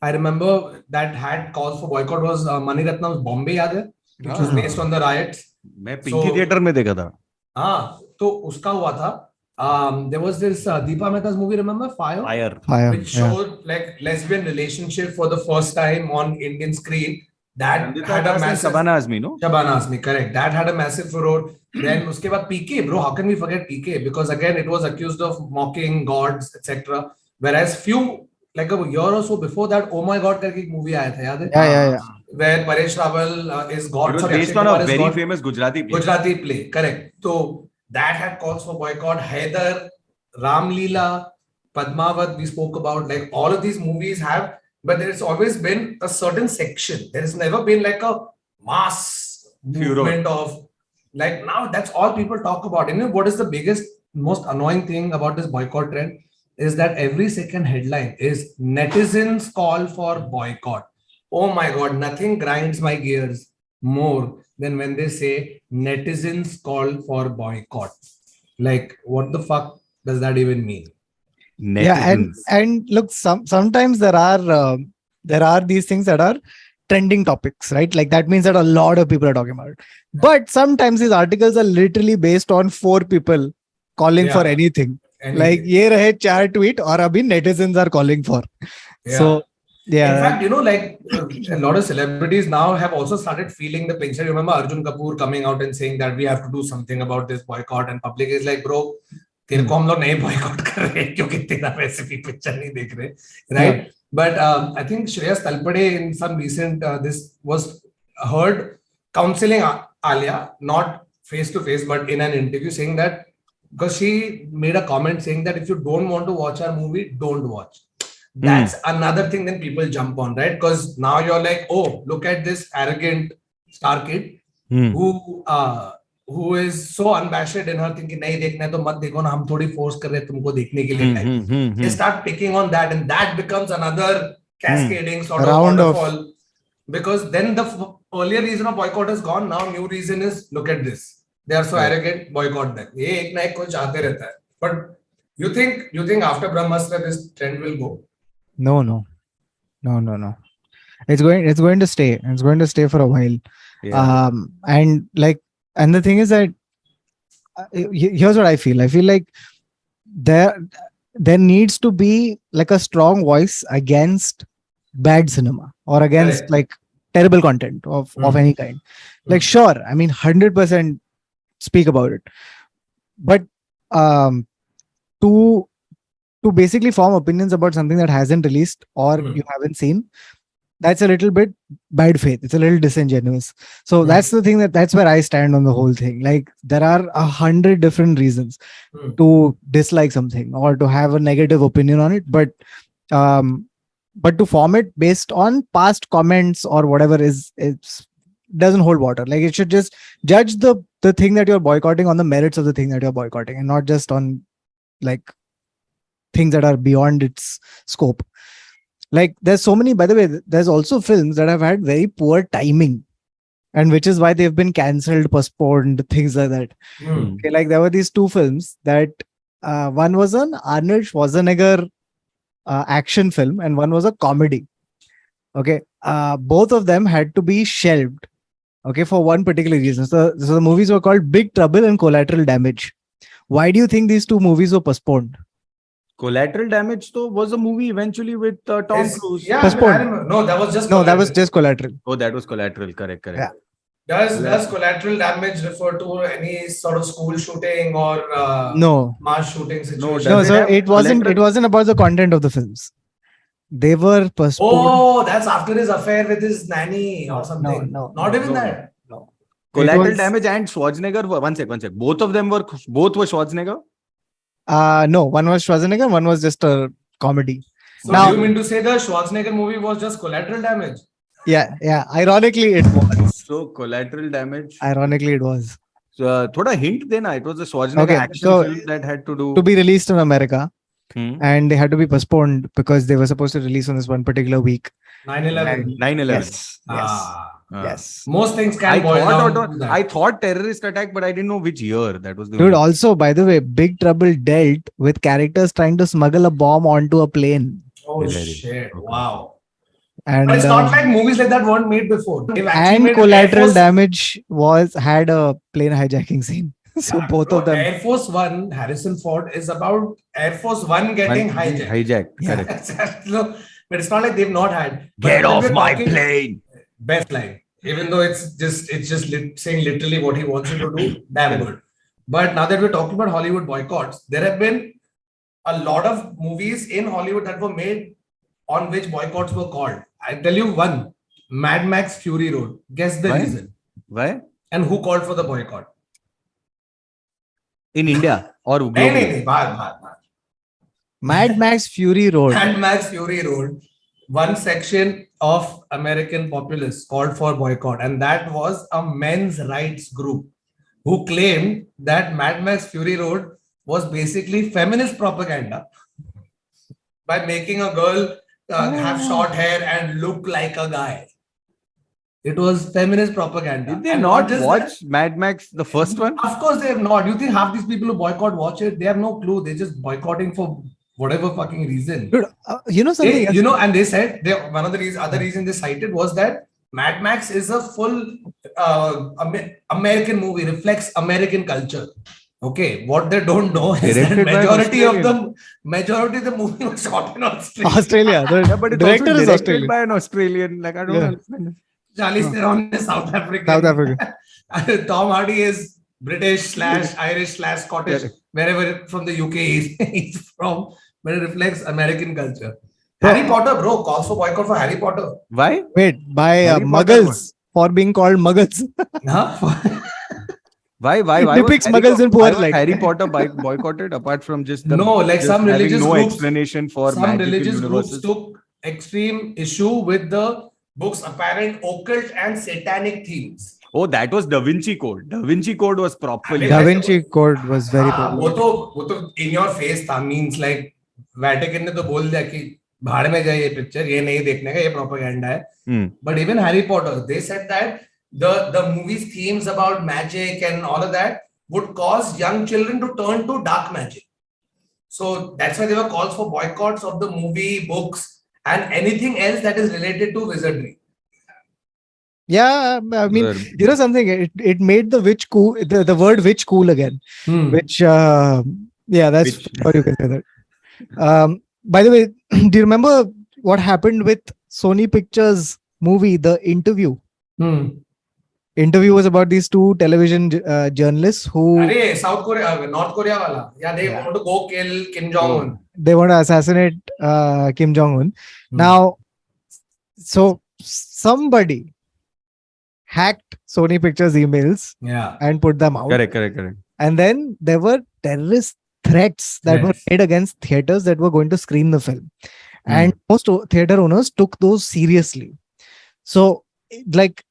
I remember that had calls for boycott was Mani Ratnam's Bombay, याद है? Which was based on the riots.
मैं Pinky theatre में देखा था.
हाँ, तो उसका हुआ था. There was this Deepa Mehta's movie, remember? Fire. Which showed like lesbian relationship for the first time on Indian screen. That had a massive.
Shabana Azmi, no?
Shabana Azmi, correct. That had a massive furore. Then uske baad PK, bro. How can we forget PK? Because again, it was accused of mocking gods, etc. Whereas few, like a year or so before that, Oh My God करके एक movie आया था, याद है?
Yeah.
Where Paresh Rawal is God.
It was based on a very famous Gujarati play.
Gujarati play, correct. So that had calls for boycott. Haider, Ram Leela, Padmavat, we spoke about. Like all of these movies have, but there's always been a certain section. There has never been like a mass movement of like now. That's all people talk about. You know what is the biggest, most annoying thing about this boycott trend is that every second headline is netizens call for boycott. Oh my God, nothing grinds my gears more than when they say netizens call for boycott. Like, what the fuck does that even mean?
Netizens.
Yeah, and look, sometimes there are these things that are trending topics, right? Like that means that a lot of people are talking about it. But sometimes these articles are literally based on 4 people calling for anything. Like ye rahe 4 tweet or abhi netizens are calling for.
Yeah.
So yeah.
In fact, you know, like a lot of celebrities now have also started feeling the pinch. I remember Arjun Kapoor coming out and saying that we have to do something about this boycott, and public is like, bro, तेरे को हम लोग नहीं boycott कर रहे क्योंकि तेरा वैसे भी picture नहीं देख रहे, right? Yeah. But I think Shreyas Talpade in some recent this was heard counseling Alia, not face to face, but in an interview saying that because she made a comment saying that if you don't want to watch our movie, don't watch. That's another thing then people jump on, right? Because now you're like, oh, look at this arrogant star kid who is so unabashed in her thinking, nahi dekhna hai to mat dekho na, hum thodi force kar rahe tumko dekhne ke liye. They start picking on that, and that becomes another cascading sort of waterfall. Because then the earlier reason of boycott is gone. Now new reason is, look at this. They are so arrogant, boycott them. Ye ek na ek kuch aate rehta hai. But you think after Brahmāstra this trend will go?
No. It's going to stay. It's going to stay for a while. Yeah. And the thing is that here's what I feel. I feel like there needs to be like a strong voice against bad cinema or against like terrible content of any kind. Like sure, I mean 100% speak about it, but to basically form opinions about something that hasn't released or you haven't seen, that's a little bit bad faith. It's a little disingenuous. So that's the thing, that's where I stand on the whole thing. Like there are 100 different reasons to dislike something or to have a negative opinion on it, but to form it based on past comments or whatever it's doesn't hold water. Like it should just judge the thing that you're boycotting on the merits of the thing that you're boycotting, and not just on like things that are beyond its scope. Like there's so many, by the way, there's also films that have had very poor timing, and which is why they've been cancelled, postponed, things like that. Okay, like there were these two films that one was an Arnold Schwarzenegger action film and one was a comedy. Okay, both of them had to be shelved. Okay, for one particular reason. So the movies were called Big Trouble and Collateral Damage. Why do you think these two movies were postponed?
Collateral Damage though was a movie eventually with Tom Cruise.
Yeah,
Postponed.
I remember. No, that was just
That was just Collateral.
Oh, that was Collateral. Correct.
Yeah.
Does collateral damage refer to any sort of school shooting or
No.
mass shooting situation?
Does
No,
it
so
have
it wasn't about the content of the films. They were postponed.
Oh, that's after his affair with his nanny or something.
No,
Not even
no.
that.
No.
Collateral Damage and Schwarzenegger. One sec. Both were Schwarzenegger.
No, one was Schwarzenegger, one was just a comedy.
So
Now-
you mean to say the Schwarzenegger movie was just collateral damage?
Yeah. Ironically, it was.
So Collateral Damage.
Ironically, it was.
So, thoda hint dena. It was a Schwarzenegger action
so
film that had to do
to be released in America,
Hmm.
and they had to be postponed because they were supposed to release on this one particular week.
9/11.
9/11.
Yes.
Yes.
Most things
I
can boil down to that.
thought terrorist attack, but I didn't know which year. That was the
Dude, also, by the way, Big Trouble dealt with characters trying to smuggle a bomb onto a plane.
Oh
Very-
shit!
okay.
Wow.
And
But it's not like movies like that weren't made before. They've actually
and
made
Collateral
Air Force-
Damage had a plane hijacking scene. So
Yeah,
both
bro,
of them.
Air Force One, Harrison Ford, is about Air Force One getting hijacked.
Hijacked.
Yeah.
Correct.
No, but it's not like they've not had. But
Get
when
off
we're
my
talking-
plane.
Best line. Even though it's just saying literally what he wants you to do, damn good. But now that we're talking about Hollywood boycotts, there have been a lot of movies in Hollywood that were made on which boycotts were called. I'll tell you one, Mad Max Fury Road. Guess the
Why?
reason.
Why?
And who called for the boycott?
In India or globally?
नहीं, बाहर.
Mad Max Fury Road.
Mad Max Fury Road. One section of American populace called for boycott, and that was a men's rights group who claimed that Mad Max Fury Road was basically feminist propaganda by making a girl have short hair and look like a guy. It was feminist propaganda.
Did they
And
not
just
watch Mad Max, the first one?
Of course they have not. You think half these people who boycott watch it? They have no clue. They're just boycotting for whatever fucking reason.
Dude, you know something?
And they said one of the other reason they cited was that Mad Max is a full American movie, reflects American culture. Okay, what they don't know is that
Directed by an
majority of the movie was shot in Australia.
Australia. The
Yeah, but it's
director
also
is
directed
Australian.
by an Australian. Like I don't
Yeah.
understand.
Charlize Theron is South African.
South Africa.
Tom Hardy is British / Irish / Scottish,
Correct.
wherever from the UK he's from, but it reflects American culture.
Bro.
Harry Potter, bro, calls for boycott for Harry Potter.
Why?
Wait, by
Harry Potter
Muggles for being called Muggles.
Huh?
Why?
It
was
depicts
Harry
Muggles and poor,
why was
like-
Harry Potter boycotted apart from just the
No, like
just
some
having
religious
no
groups-
explanation for
Some
magical
religious
universes.
groups took extreme issue with the book's apparent occult and satanic themes.
Oh, that was Da Vinci Code. Da Vinci Code was properly.
Da Vinci Code was very
हाँ,
popular.
वो तो in your face था, means like Vatican ने तो बोल दिया कि भाड़ में जाए ये पिक्चर, ये नहीं देखने का, ये प्रोपेगेंडा है.
Hmm.
But even Harry Potter, they said that the movie's themes about magic and all of that would cause young children to turn to dark magic. So that's why there were calls for boycotts of the movie, books, and anything else that is related to wizardry.
Yeah, I mean, you know something? It made the witch cool. The word witch cool again. Which, yeah, that's
Which-
what you can say that. By the way, do you remember what happened with Sony Pictures movie, The Interview? Interview was about these two television journalists who
अरे South Korea, North Korea वाला. Yeah, they want to go kill Kim Jong-un.
they want to assassinate Kim Jong-un. Now, so somebody hacked Sony Pictures emails
Yeah.
and put them out.
Correct.
And then there were terrorist threats that were made against theaters that were going to screen the film. And most theater owners took those seriously. So, like,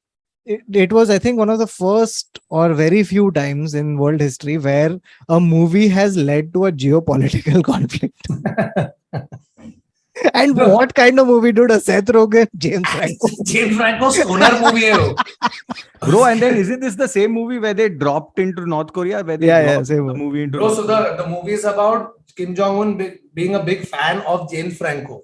it was, I think, one of the first or very few times in world history where a movie has led to a geopolitical conflict. And what kind of movie did a Seth Rogen, James Franco?
James Franco stoner movie hai wo.
Bro, and then isn't this the same movie where they dropped into North Korea? Where they dropped
same
the
one.
movie into
Bro,
North
so the movie is about Kim Jong-un being a big fan of James Franco.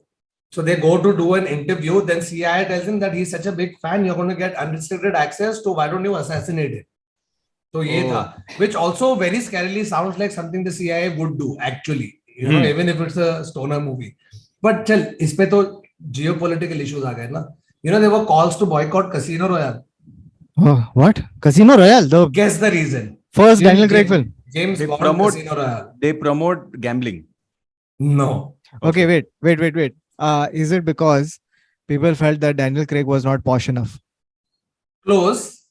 So they go to do an interview. Then CIA tells him that he's such a big fan, you're going to get unrestricted access. So why don't you assassinate him? So ye tha, which also very scarily sounds like something the CIA would do actually. You know, even if it's a stoner movie. But chal, ispe to geopolitical issues aa gaye na. You know, there were calls to boycott Casino Royale.
Oh, what? Casino Royale?
Guess the reason.
First Daniel Craig film.
James
They
Bond Casino Royale.
They promote gambling.
No.
Okay, wait. Is it because people felt that Daniel Craig was not posh enough?
Close.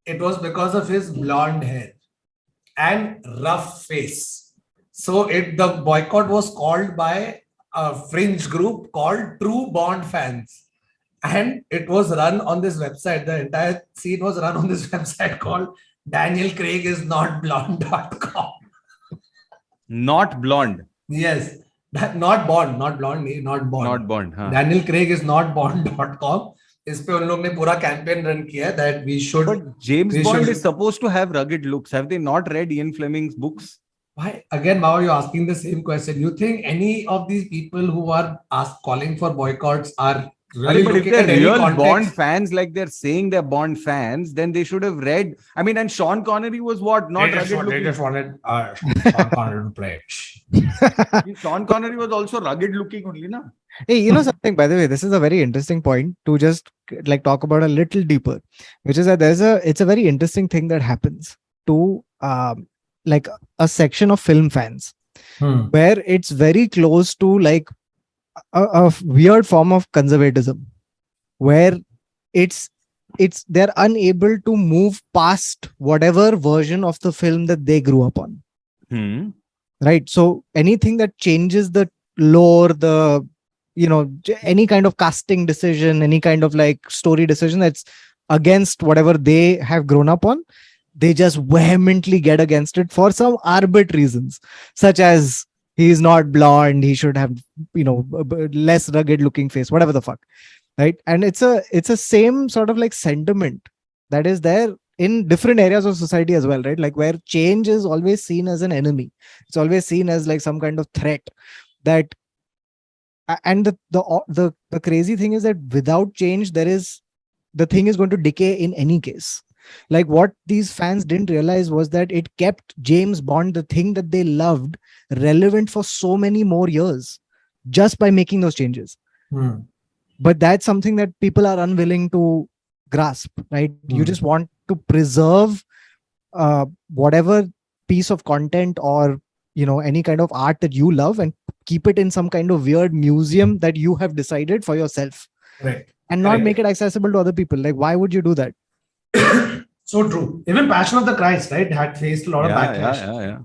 It was because of his blonde hair and rough face. So the boycott was called by a fringe group called True Bond Fans. And it was run on this website. The entire scene was run on this website called DanielCraigIsNotBlonde.com.
Not blonde.
Yes. Not Bond, not blonde, not Bond.
Not Bond. Huh.
DanielCraigIsNotBond.com. इस पे उन लोग ने पूरा campaign run किया that we should.
But James Bond is supposed to have rugged looks. Have they not read Ian Fleming's books?
Why again? Now you're asking the same question. You think any of these people who are calling for boycotts are really
But if
looking
they're
at any
real
context?
Bond fans, like they're saying they're Bond fans, then they should have read. I mean, and Sean Connery was what? Not rugged
They
looking.
just wanted Sean Connery to play.
Sean Connery was also rugged looking only, na?
Hey, you know something, by the way, this is a very interesting point to just like talk about a little deeper, which is that it's a very interesting thing that happens to like a section of film fans where it's very close to like a weird form of conservatism where they're unable to move past whatever version of the film that they grew up on. Right. So anything that changes the lore, any kind of casting decision, any kind of like story decision that's against whatever they have grown up on, they just vehemently get against it for some arbitrary reasons, such as he is not blonde, he should have, less rugged looking face, whatever the fuck. Right. And it's a same sort of like sentiment that is there in different areas of society as well, right? Like where change is always seen as an enemy. It's always seen as like some kind of threat that, and the crazy thing is that without change, the thing is going to decay in any case. Like what these fans didn't realize was that it kept James Bond, the thing that they loved, relevant for so many more years just by making those changes. But that's something that people are unwilling to grasp, right? You just want to preserve whatever piece of content or any kind of art that you love and keep it in some kind of weird museum that you have decided for yourself,
right?
And not make it accessible to other people. Like, why would you do that?
So true. Even Passion of the Christ, right, had faced a lot of backlash.
Yeah.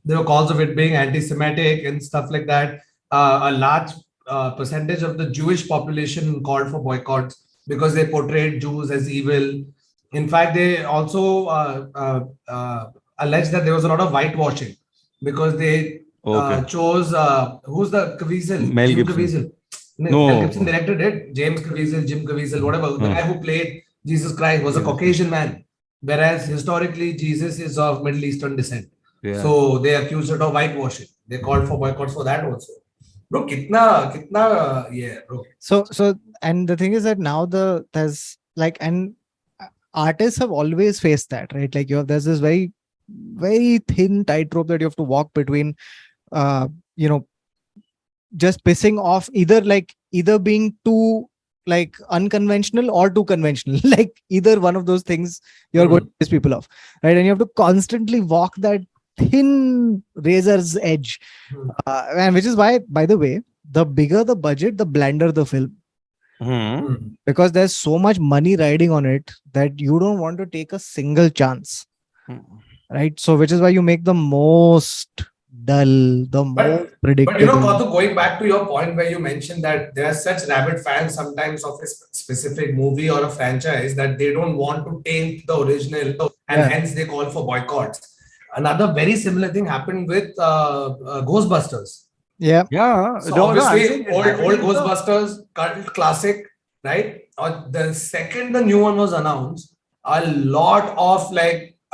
There were calls of it being anti-Semitic and stuff like that. A large percentage of the Jewish population called for boycotts because they portrayed Jews as evil. In fact, they also alleged that there was a lot of whitewashing because they chose who's the Caviezel?
Mel
Jim
Gibson.
Caviezel.
No.
Mel Gibson directed it. James Caviezel, Jim Caviezel, whatever. The guy who played Jesus Christ was a Caucasian man, whereas historically Jesus is of Middle Eastern descent. Yeah. So they accused it of whitewashing. They called for boycotts for that also. Bro, kitna, yeah, bro.
So, and the thing is that now there's like, and artists have always faced that, right? Like there's this very, very thin tightrope that you have to walk between, just pissing off either being too like unconventional or too conventional. Like either one of those things you're going to piss people off, right? And you have to constantly walk that thin razor's edge, and which is why, by the way, the bigger the budget, the blander the film. because there's so much money riding on it that you don't want to take a single chance, right? So which is why you make the most dull, the most
But
predictable.
Kautuk, going back to your point where you mentioned that there are such rabid fans sometimes of a specific movie or a franchise that they don't want to taint the original, and hence they call for boycotts. Another very similar thing happened with Ghostbusters.
Yeah.
So obviously, old Ghostbusters, cult classic, right? Or the second the new one was announced, a lot of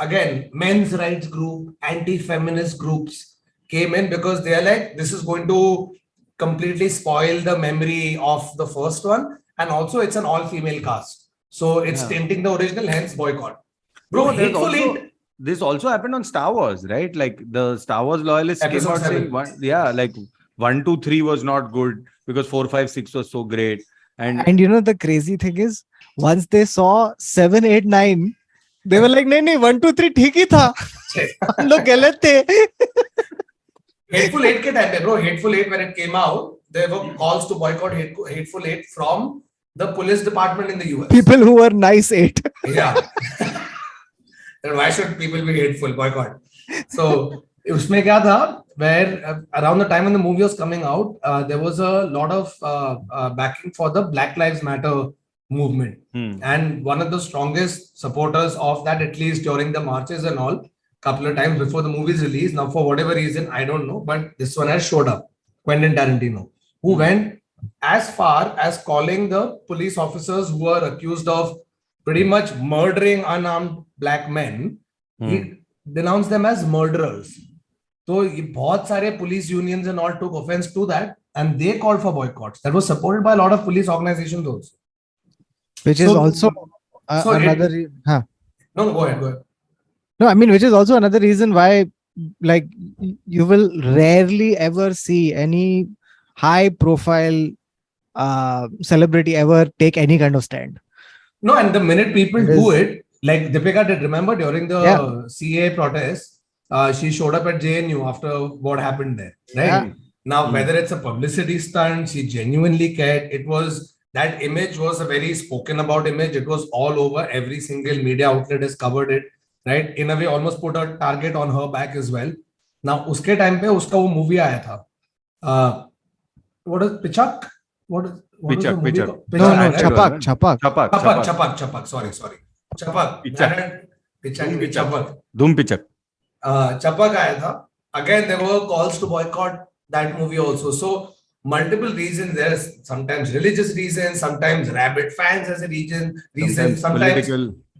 again men's rights group, anti-feminist groups came in because they are like, this is going to completely spoil the memory of the first one, and also it's an all-female cast, so it's tainting the original, hence boycott. Bro, Hateful Eight.
This also happened on Star Wars, right? Like the Star Wars loyalists came out saying, 1, 2, 3 was not good because 4, 5, 6 was so great. And
you know, the crazy thing is, once they saw 7, 8, 9, they were like, nahi, 1, 2, 3 ठीक ही था. हम लोग गलत थे.
Hateful Eight के time पे, bro, Hateful Eight when it came out, there were calls to boycott Hateful Eight from the police department in the US.
People who were nice 8.
Yeah. Then why should people be hateful? Boycott. So उसमें क्या था, where around the time when the movie was coming out, there was a lot of backing for the Black Lives Matter movement, and one of the strongest supporters of that, at least during the marches and all, couple of times before the movie's release. Now, for whatever reason, I don't know, but this one has showed up. Quentin Tarantino, who went as far as calling the police officers who were accused of pretty much murdering unarmed black men, he denounced them as murderers. So बहुत सारे police unions and all took offense to that, and they called for boycotts. That was supported by a lot of police organizations also.
Which is also another reason.
No, go ahead.
No, I mean, which is also another reason why, like, you will rarely ever see any high-profile celebrity ever take any kind of stand.
No, and the minute people do it, like Rupika did, remember during the CA protest, she showed up at JNU after what happened there, right? Yeah. Now, whether it's a publicity stunt, she genuinely cared. That image was a very spoken about image. It was all over. Every single media outlet has covered it, right? In a way, almost put a target on her back as well. Now, uske time pe uska wo movie aaya tha. What is Pichak?
Pichak.
No, Chapak.
Sorry. Chapak. Pichak.
Dhum Pichak.
Chapak aaya tha. Again, there were calls to boycott that movie also. So, multiple reasons. There's sometimes religious reasons, sometimes rabid fans as a reason, sometimes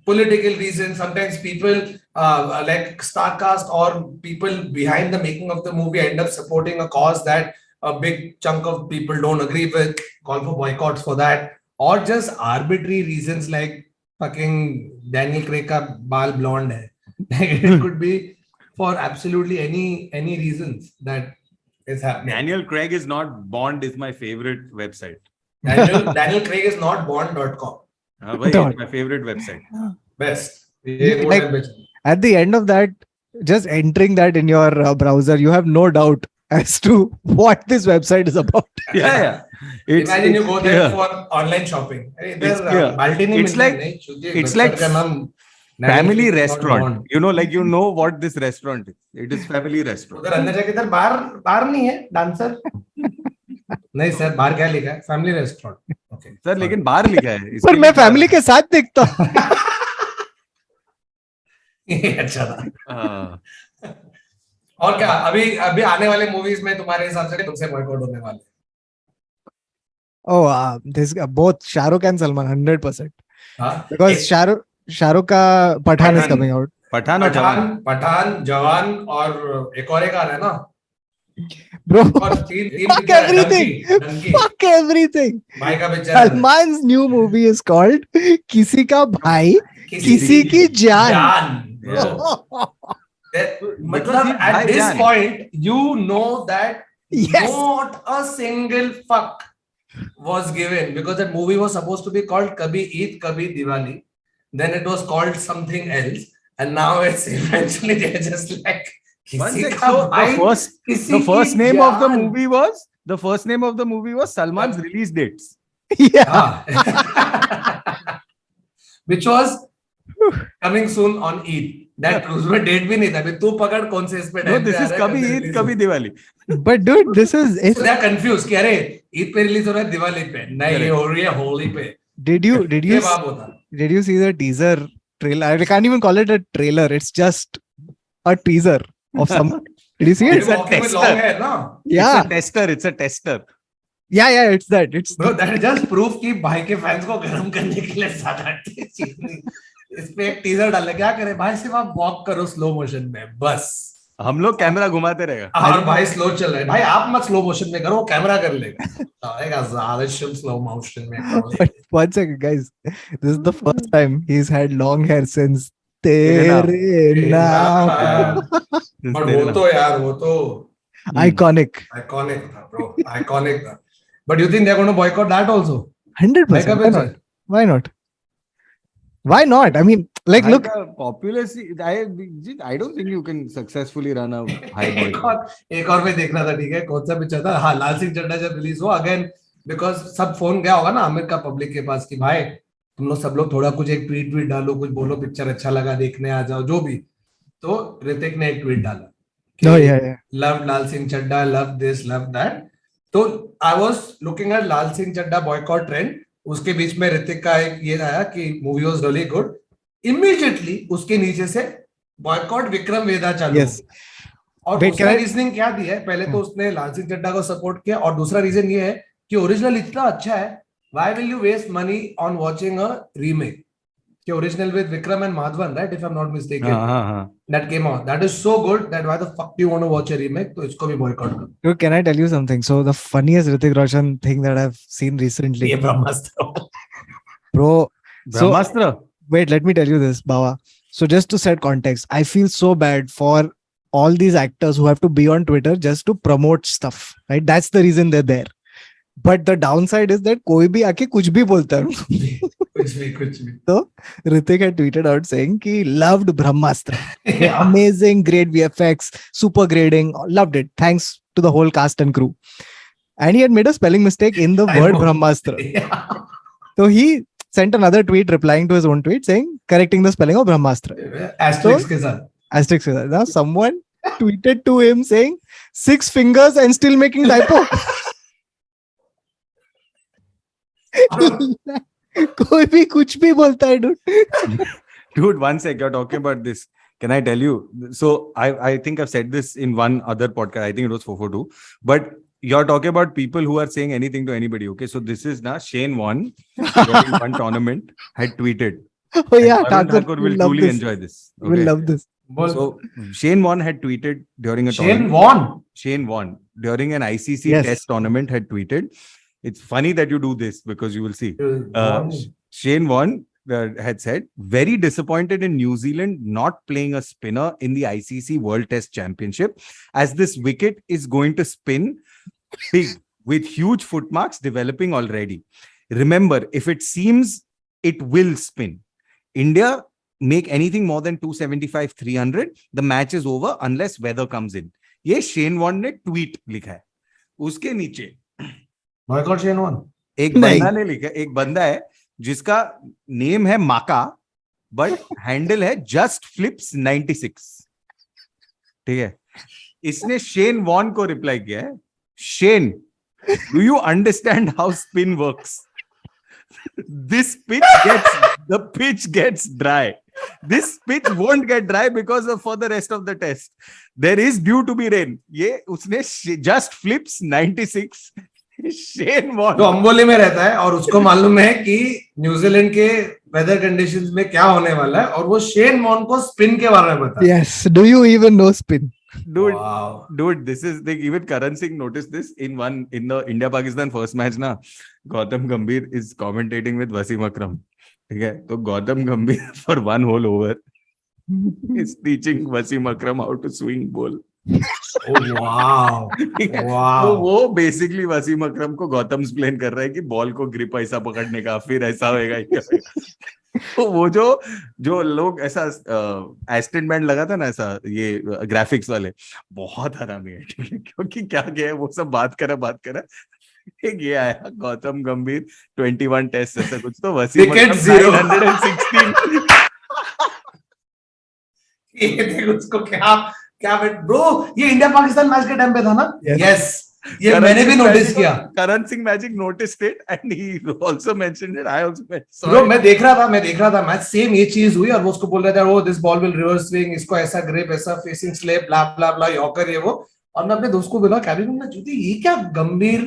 political reasons, sometimes people like Starcast or people behind the making of the movie end up supporting a cause that a big chunk of people don't agree with, call for boycotts for that, or just arbitrary reasons like fucking Daniel Craig ka baal blonde hai. It could be for absolutely any reasons that is happening.
Daniel Craig is not Bond is my favorite website.
Daniel Craig is not Bond.com.
It's my favorite website.
Best.
Like, at the end of that, just entering that in your browser, you have no doubt as to what this website is about.
Yeah.
Imagine you go there for online shopping.
It's like family restaurant. You know what this restaurant is. It is family restaurant.
बार नहीं है dancer. नहीं sir, बाहर क्या लिखा है? Family restaurant. Okay
sir, लेकिन बाहर लिखा है.
पर मैं फैमिली के साथ देखता हूँ.
अच्छा था. और क्या अभी आने वाले मूवीज में तुम्हारे हिसाब से तुमसे बॉयकॉट होने वाले?
Oh, this both Shahrukh and Salman 100%. Because Shahrukh ka Pathaan is coming out.
Pathan, जवान और एक और एक आ रहा है ना.
Bro, fuck everything. Fuck everything. Salman's new movie is called Kisi Ka Bhai, Kisi Ki Jaan.
At this point, you know that not a single fuck was given, because that movie was supposed to be called Kabhi Eid, Kabhi Diwali. Then it was called something else, and now it's eventually they're just like.
The first name of the movie was Salman's release dates.
Yeah.
Which was coming soon on Eid. That उसमें date भी नहीं था. अभी तू पकड़ कौन से इस पे
No,
टाइम पे
this
आ
is
रहा है,
कभी
कब
ईद
release
कभी
हो.
Diwali.
But dude, this is if
So they are confused कि अरे ईद पे रिलीज हो रहा है दिवाली पे, नहीं ये हो रही है होली पे.
did you
ये बात होता.
see the teaser trailer? I can't even call it a trailer. It's just a teaser of some. Did you see it?
It's a
Walking with
tester.
long hair, no?
Yeah.
It's a tester.
Yeah, it's that. It's
Bro, that just proof कि भाई के fans को गर्म करने के लिए ज्यादा चीज नहीं. इस पे एक टीजर डाले, क्या करे भाई, सिर्फ आप वॉक करो स्लो मोशन में बस.
हम लोग कैमरा घुमाते रहेगा.
और भाई स्लो चल रहा है, भाई आप मत स्लो मोशन में करो, वो कैमरा कर लेगा. आएगा ज्यादा स्लो मोशन में करो.
But one second, guys. This is the first time he's had long hair since
Tere
Tere Naam.
But वो तो यार वो तो
Iconic.
था bro, iconic था. But you think they're going to boycott that also?
100%. Why not? Why not? Why not? I mean, like, look.
Populace, I don't think you can successfully run a high boycott.
एक और मैं देख रहा था, ठीक है, कौन सा पिक्चर था, हाँ, लाल सिंह चड्ढा जब रिलीज हुआ अगेन, बिकॉज सब फोन गया होगा ना आमिर का पब्लिक के पास कि भाई तुम लोग सब लोग थोड़ा कुछ एक ट्वीट डालो, कुछ बोलो, पिक्चर अच्छा लगा देखने आ जाओ, जो भी. तो ऋतिक ने एक ट्वीट डाला, love Laal Singh Chaddha, love this love that. तो I was looking at Laal Singh Chaddha boycott trend. उसके बीच में ऋतिक का एक ये आया कि movie was really good. Immediately उसके नीचे से बॉयकॉट विक्रम वेदा चालू. yes. और उसका रीजनिंग क्या दिया है, पहले तो उसने लाल सिंह चड्ढा को सपोर्ट किया, और दूसरा रीजन ये है कि ओरिजिनल इतना अच्छा है, why will you waste money on watching a remake. कि original with Vikram and Madhavan, right, if I am not mistaken, that came out, that is so good that why the fuck do you want to watch a remake? तो इसको भी boycott करो.
Dude, can I tell you something? So the funniest Hrithik Roshan thing that I've seen recently.
ये ब्रह्मास्त्र.
Bro.
Brahmāstra.
Wait, let me tell you this, Bawa. So just to set context, I feel so bad for all these actors who have to be on Twitter just to promote stuff, right? That's the reason they're there. But the downside is that कोई भी आके कुछ भी बोलता है.
कुछ भी.
So Hrithik had tweeted out saying कि loved Brahmāstra. Yeah. Amazing, great VFX, super grading, loved it. Thanks to the whole cast and crew. And he had made a spelling mistake in the word Brahmāstra.
Yeah.
So he sent another tweet replying to his own tweet saying, correcting the spelling of Brahmāstra.
Asterisk के साथ.
Asterisk के साथ. Now someone tweeted to him saying 6 fingers and still making typo. कोई भी कुछ भी बोलता है,
dude. One sec, you're talking about this. Can I tell you? So I think I've said this in one other podcast. I think it was 442. But you're talking about people who are saying anything to anybody. Okay, so this is now Shane won during one tournament had tweeted.
Oh yeah,
Thakur will truly enjoy this. Okay?
We'll love this.
So Shane won had tweeted during a
tournament.
Shane won during an ICC test tournament had tweeted. It's funny that you do this because you will see. Shane Warne had said, very disappointed in New Zealand not playing a spinner in the ICC World Test Championship, as this wicket is going to spin big with huge footmarks developing already. Remember, if it seems it will spin, India make anything more than 275, 300, the match is over unless weather comes in. ये Shane Warne ने tweet लिखा है. उसके नीचे
Boycott Shane Warne.
एक बंदा ने लिखा, एक बंदा है जिसका नेम है माका, बट हैंडल है जस्ट फ्लिप्स 96. ठीक है, इसने शेन वॉन को रिप्लाई किया है, Shane, do you understand how spin works? This pitch gets dry. This pitch won't get dry because of for the rest of the test. There is due to be rain. ये उसने just flips 96. Shane Warne
जो अंबोली में रहता है और उसको मालूम है कि न्यूजीलैंड के वेदर कंडीशंस में क्या होने वाला है, और वो शेन वॉन को स्पिन के बारे में बता.
Yes, do you even know spin?
Dude, this is like even Karan Singh noticed this in the India Pakistan first match na. Gautam Gambhir is commentating with Wasim Akram. ठीक है, तो Gautam Gambhir for one whole over is teaching Wasim Akram how to swing ball.
wow.
तो वो basically Wasim अकरम को Gautam explain कर रहा है कि बॉल को ग्रिप ऐसा पकड़ने का, फिर ऐसा होएगा. तो वो जो लोग ऐसा एस्टेन बैंड लगा था ना, ऐसा ये ग्राफिक्स वाले, बहुत हरामी है. क्योंकि क्या है वो सब बात करा एक ये आया गौतम गंभीर 21 टेस्ट ऐसा कुछ तो वसीम
Wicket
अकरम
zero.
916
ये देख उसको क्या क्या ब्रो, ये इंडिया पाकिस्तान मैच के टाइम पे था ना? यस, ये मैंने भी नोटिस किया.
Karan Singh magic noticed it and he also mentioned it. I also saw
bro
it.
मैं देख रहा था मैच, सेम ये चीज हुई और वो उसको बोल रहा था, oh this ball will reverse swing, इसको ऐसा ग्रिप, ऐसा facing slip, blah blah blah, yorker ये वो. और मैं अपने दोस्त को बोला क्या भी बोलना जूती, ये क्या गंभीर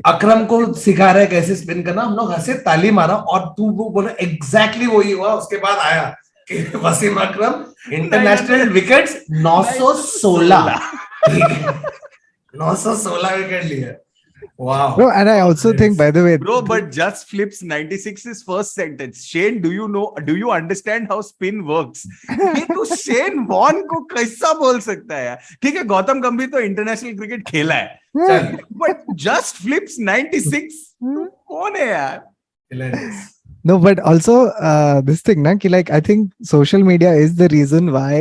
अकरम को सिखा रहा है कैसे स्पिन करना. हम लोग हंसे, ताली मारा, और तू वो बोला एग्जैक्टली वही हुआ. उसके बाद आया कि वसीम अकरम इंटरनेशनल विकेट्स 916, 916 विकेट लिए. Wow.
No, and I also think, by the way,
Bro, but just flips 96's first sentence. Shane, do you understand how spin works? ये तो शेन वॉन को कैसा बोल सकता है यार. ठीक है, गौतम गंभीर तो इंटरनेशनल क्रिकेट खेला है, but just flips 96 कौन है यार?
Hilarious.
no, but also this thing, na, ki, like I think social media is the reason why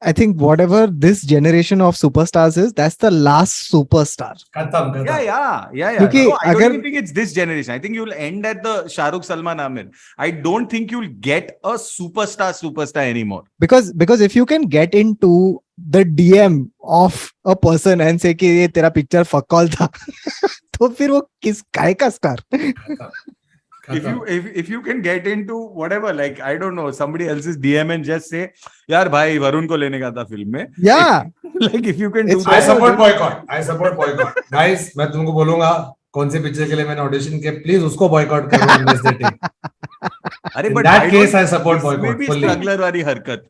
I think whatever this generation of superstars is, that's the last superstar.
खत्म.
Yeah.
क्योंकि
No, I don't
अगर-
even think it's this generation. I think you'll end at the Shahrukh Salman Amir. I don't think you'll get a superstar anymore.
Because if you can get into the DM of a person and say कि ये तेरा picture fuck all था, तो फिर वो किस काय का star?
If you can get into whatever, like I don't know, somebody else's DM and just say, यार भाई वरुण को लेने का था फिल्म में.
Yeah.
Like if you can do
It's-
I
that.
support boycott. Guys, मैं तुमको बोलूंगा कौन से पिक्चर के लिए मैंने ऑडिशन किया, प्लीज उसको बॉयकॉट करो.
अरे
In
but
that
I
case,
don't-
I support
इसमें
boycott
भी
fully.
struggler वाली हरकत.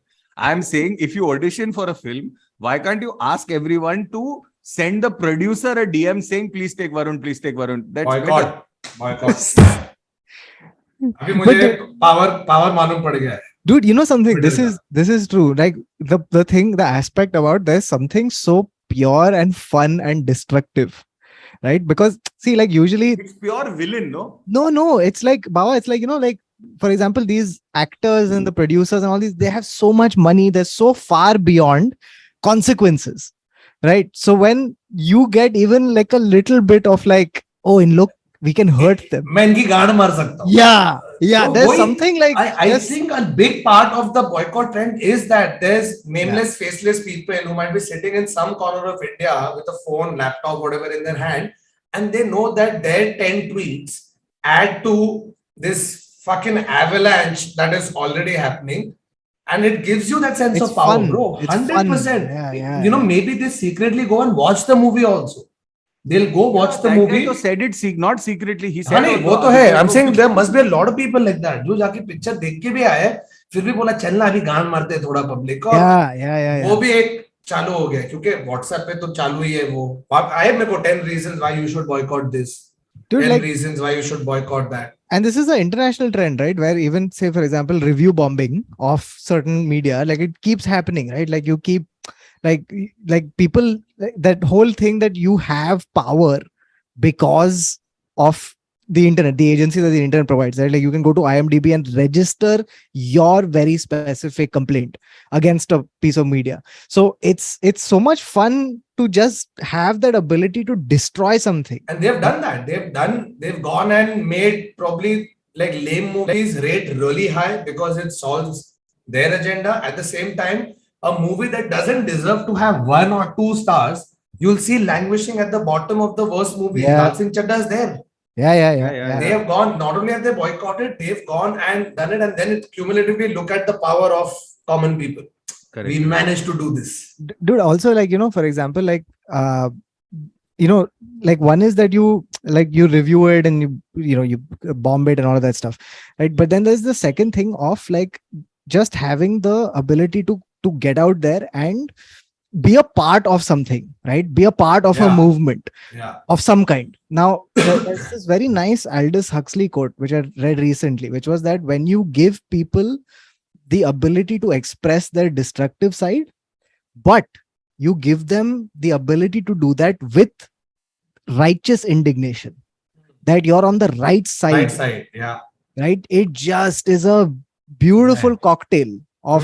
I'm saying if you audition for a film, why can't you ask everyone to send the producer a DM saying please take Varun, please take Varun. That's better.
Boycott. अभी मुझे power मालूम पड़ गया है.
Dude, you know something?
Middle
This is true. Like the aspect about there's something so pure and fun and destructive, right? Because see, like usually,
It's pure villain, no?
no, it's like Baba. It's like, you know, like for example, these actors and the producers and all these, they have so much money. They're so far beyond consequences, right? So when you get even like a little bit of like, oh, and look, we can hurt them.
मैं इनकी गांड मार सकता हूँ.
Yeah.
So
There's
वही-
something like
I think a big part of the boycott trend is that there's nameless, faceless people who might be sitting in some corner of India with a phone, laptop, whatever in their hand, and they know that their 10 tweets add to this fucking avalanche that is already happening, and it gives you that sense
It's
of power,
fun.
bro.
It's fun.
100%.
Yeah,
You know, maybe they secretly go and watch the movie also. They'll go watch the
That
movie.
guy तो said it not secretly. He said.
हाँ नहीं
also,
वो तो है. I'm
तो
saying
कुछ-
there must be a lot of people like that जो जाके पिक्चर देख के भी आए, फिर भी बोला चलना अभी गान मारते हैं थोड़ा पब्लिक को.
yeah.
वो भी एक चालू हो गया क्योंकि WhatsApp पे तो चालू ही है वो. आए मेरे को 10 reasons why you should boycott this.
Dude,
10
like,
reasons why you should boycott that.
and this is an international trend, right? Where even say, for example, review bombing of certain media, like it keeps happening, right? Like you keep like people, that whole thing that you have power because of the internet, the agency that the internet provides, right? Like you can go to IMDb and register your very specific complaint against a piece of media. So it's so much fun to just have that ability to destroy something.
And they've done that. They've gone and made probably like lame movies rate really high because it solves their agenda. At the same time, a movie that doesn't deserve to have 1 or 2 stars, you'll see languishing at the bottom of the worst movie.
Yeah.
Lal Singh Chadda is there.
Yeah.
They have gone, not only have they boycotted, they've gone and done it, and then it cumulatively look at the power of common people.
Correct.
We managed to do this.
Dude, also, like, you know, for example, like you know, like one is that you review it and you bomb it and all of that stuff, right? But then there's the second thing of like just having the ability to get out there and be a part of something, right? Be a part of a movement of some kind. Now, there's this very nice Aldous Huxley quote, which I read recently, which was that when you give people the ability to express their destructive side, but you give them the ability to do that with righteous indignation, that you're on the right side, right? It just is a beautiful cocktail of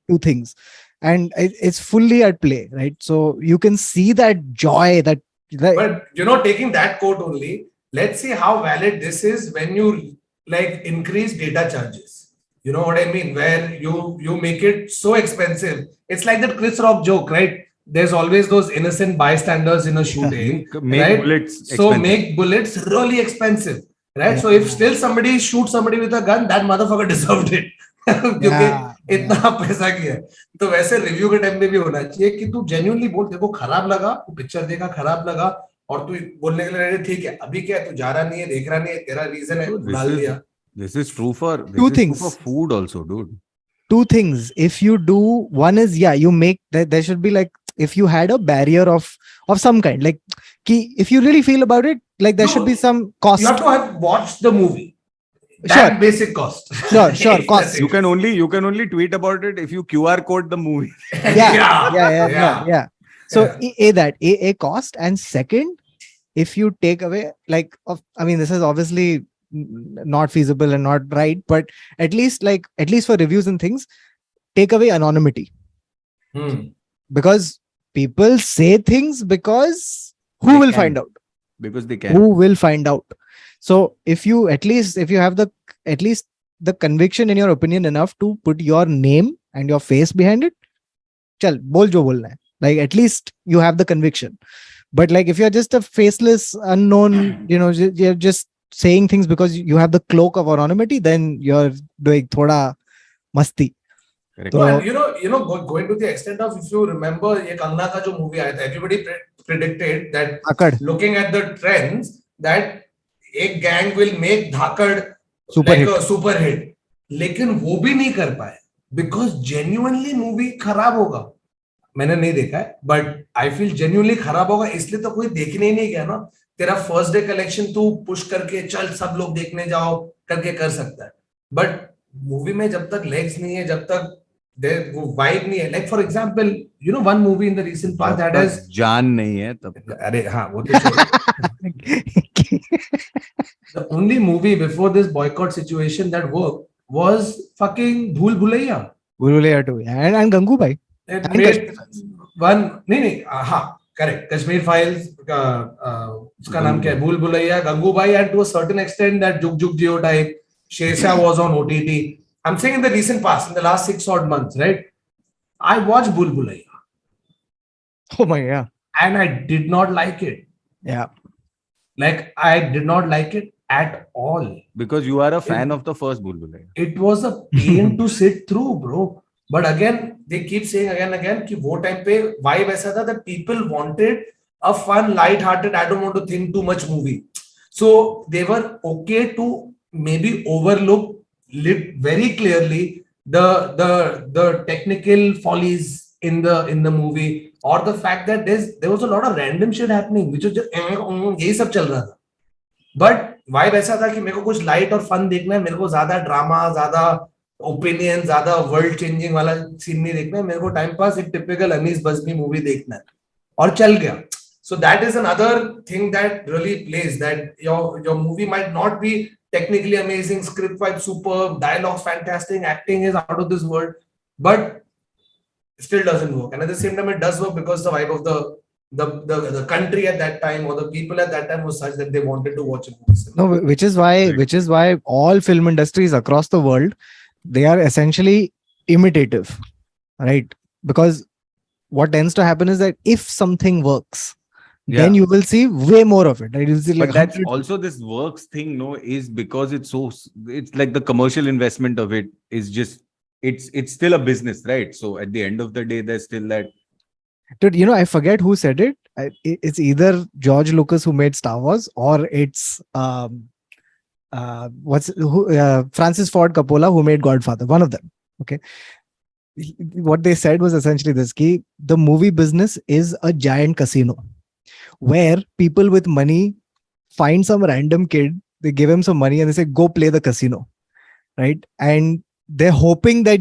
two things. And it's fully at play, right? So you can see that joy that Like,
But you know, taking that quote only, let's see how valid this is when you like increase data charges. You know what I mean? Where you make it so expensive. It's like that Chris Rock joke, right? There's always those innocent bystanders in a shooting,
Make
right?
bullets
So
expensive.
make bullets really expensive, right? So
Yeah.
if still somebody shoots somebody with a gun, that motherfucker deserved it. क्योंकि
Yeah,
इतना पैसा किया है. तो वैसे review के time पे भी होना चाहिए कि तू जेन्युइनली बोल, तेरे को खराब लगा, तू पिक्चर देखा खराब लगा और तू बोलने के लिए रेडी, ठीक है अभी क्या है, तू जा रहा नहीं है, देख रहा नहीं है, तेरा रीजन है,
Dude,
तू डाल दिया.
this is true for
Two things.
food also, dude.
two things. If you do, one is, yeah, you make that there should be like, if you had a barrier of some kind, like if you really feel about it, like there should be some cost.
You have to have watched the movie. That basic cost.
Sure, cost.
You can only tweet about it if you QR code the movie.
Yeah. So a cost, and second, if you take away this is obviously not feasible and not right, but at least for reviews and things, take away anonymity. Because people say things because who will find out?
Because they can.
Who will find out? So if you have at least the conviction in your opinion enough to put your name and your face behind it, chal bol jo bolna hai. Like at least you have the conviction. But like if you're just a faceless unknown, you're just saying things because you have the cloak of anonymity, then you're doing thoda masti.
No, and going to the extent of, if you remember, ye Kangna ka jo movie aaya tha, everybody predicted that
Dhakad.
Looking at the trends, that एक gang will make Dhakad
Super
like
hit.
a super hit. लेकिन वो भी नहीं कर पाए because genuinely movie खराब होगा. मैंने नहीं देखा है, but I feel genuinely खराब होगा, इसलिए तो कोई देखने ही नहीं गया ना. तेरा फर्स्ट डे कलेक्शन तू पुश करके चल सब लोग देखने जाओ करके कर सकता है, बट मूवी में जब तक लेग्स नहीं है, जब तक वो वाइब नहीं है, like for example one movie in the recent past that has
जान नहीं है तब.
अरे हाँ वो तो the only movie before this boycott situation that worked was fucking Bhool Bhulaiya.
Bhool Bhulaiya 2 and Gangu Bhai.
It made one नहीं हाँ correct, Kashmir Files उसका नाम क्या है, Bhool Bhulaiya, Gangu Bhai, and to a certain extent that Jug Jug Jio type Shershah was on OTT. I'm saying in the recent past, in the last 6 odd months, right? I watched Bhool Bhulaiya.
Oh my god.
And I did not like it.
Yeah.
Like I did not like it at all.
Because you are a fan of the first Bhool Bhulaiya.
It was a pain to sit through, bro. But again, they keep saying again and again कि वो time पे vibe ऐसा था that people wanted a fun, light-hearted, I don't want to think too much movie. So they were okay to maybe overlook very clearly the technical follies in the movie, or the fact that there was a lot of random shit happening which was just यही सब चल रहा था. But vibe ऐसा था कि मेरे को कुछ light और fun देखना है, मेरे को ज्यादा ड्रामा, ज्यादा ओपिनियन, ज्यादा वर्ल्ड चेंजिंग वाला सीन नहीं देखना है, मेरे को टाइम पास एक टिपिकल अनीस बज़मी मूवी देखना है, और चल गया. So that is another thing that really plays, that your movie might not be technically amazing, script vibe superb, dialogues fantastic, acting is out of this world, but it still doesn't work. And at the same time, it does work because the vibe of the country at that time, or the people at that time, was such that they wanted to watch a movie.
No, which is why all film industries across the world, they are essentially imitative, right? Because what tends to happen is that if something works, then you will see way more of it, right? You'll see like
but that's also this works thing, no, is because it's like the commercial investment of it is just, it's still a business, right? So at the end of the day, there's still that.
Dude, I forget who said it. It's either George Lucas who made Star Wars, or it's Francis Ford Coppola who made Godfather. One of them. Okay. What they said was essentially this: ki the movie business is a giant casino where people with money find some random kid, they give him some money and they say, go play the casino, right? And they're hoping that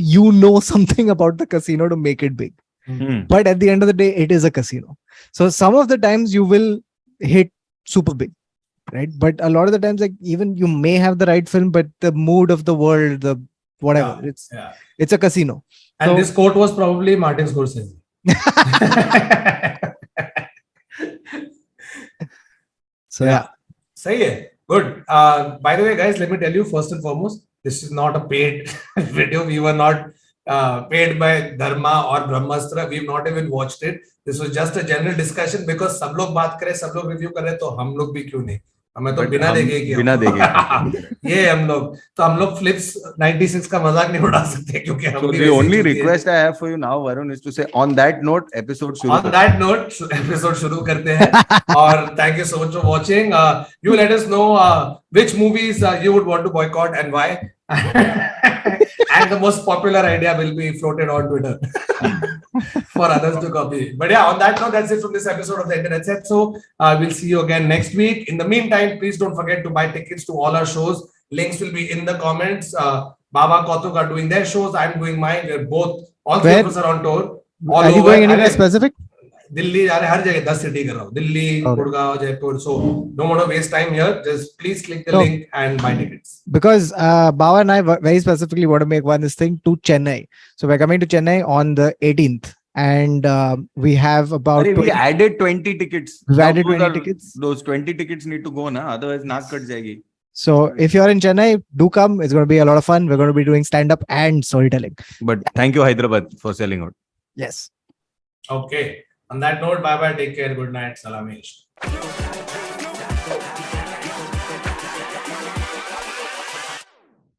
something about the casino to make it big.
Mm-hmm.
But at the end of the day, it is a casino. So some of the times you will hit super big, right? But a lot of the times, like, even you may have the right film, but the mood of the world, the whatever, it's a casino.
And this quote was probably Martin Scorsese.
So yeah.
सही है. Good. By the way, guys, let me tell you first and foremost, this is not a paid video. We were not paid by Dharma or Brahmāstra. We've not even watched it. This was just a general discussion because सब लोग बात करें, सब लोग review कर रहे हैं, तो हम लोग भी क्यों नहीं? हमें तो बिना देखे किया.
बिना देखे
ये हम लोग फ्लिप्स 96 का मजाक नहीं उड़ा सकते क्योंकि हम भी
the only request I have for you now, Varun, is to say on that note episode शुरू
on that note episode शुरू करते हैं. और thank you so much for watching. You let us know which movies you would want to boycott and why. And the most popular idea will be floated on Twitter for others to copy. But yeah, on that note, that's it from this episode of the Internet Set. So we'll see you again next week. In the meantime, please don't forget to buy tickets to all our shows. Links will be in the comments. Baba, Kautuk are doing their shows. I'm doing mine. We're both, all three of us are on tour. All
Are you
over.
going anywhere specific?
Delhi, अरे हर जगह 10 city कर रहा हूँ. Delhi, Gurgaon, Jaipur. So don't want to waste time here. Just please click the link and buy tickets.
Because Baba and I very specifically want to make this thing to Chennai. So we're coming to Chennai on the 18th. And we have about...
we added 20 tickets.
We added 20 tickets.
Those 20 tickets need to go, na? Otherwise, naak kat jayegi.
So if you're in Chennai, do come. It's going to be a lot of fun. We're going to be doing stand-up and storytelling.
But thank you, Hyderabad, for selling out.
Yes.
Okay. On that note, bye-bye. Take care. Good night. Salamesh.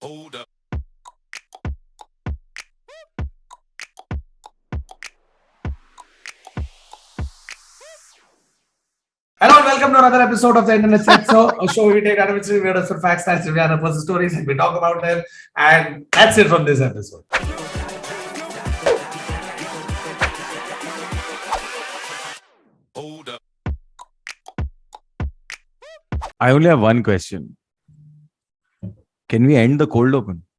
Hold up.
Hello and welcome to another episode of the Internet Set. So, a show where we take arbitrary weird for facts, stats, trivia, and personal stories, and we talk about them. And that's it from this episode.
Hold up.
I only have one question. Can we end the cold open?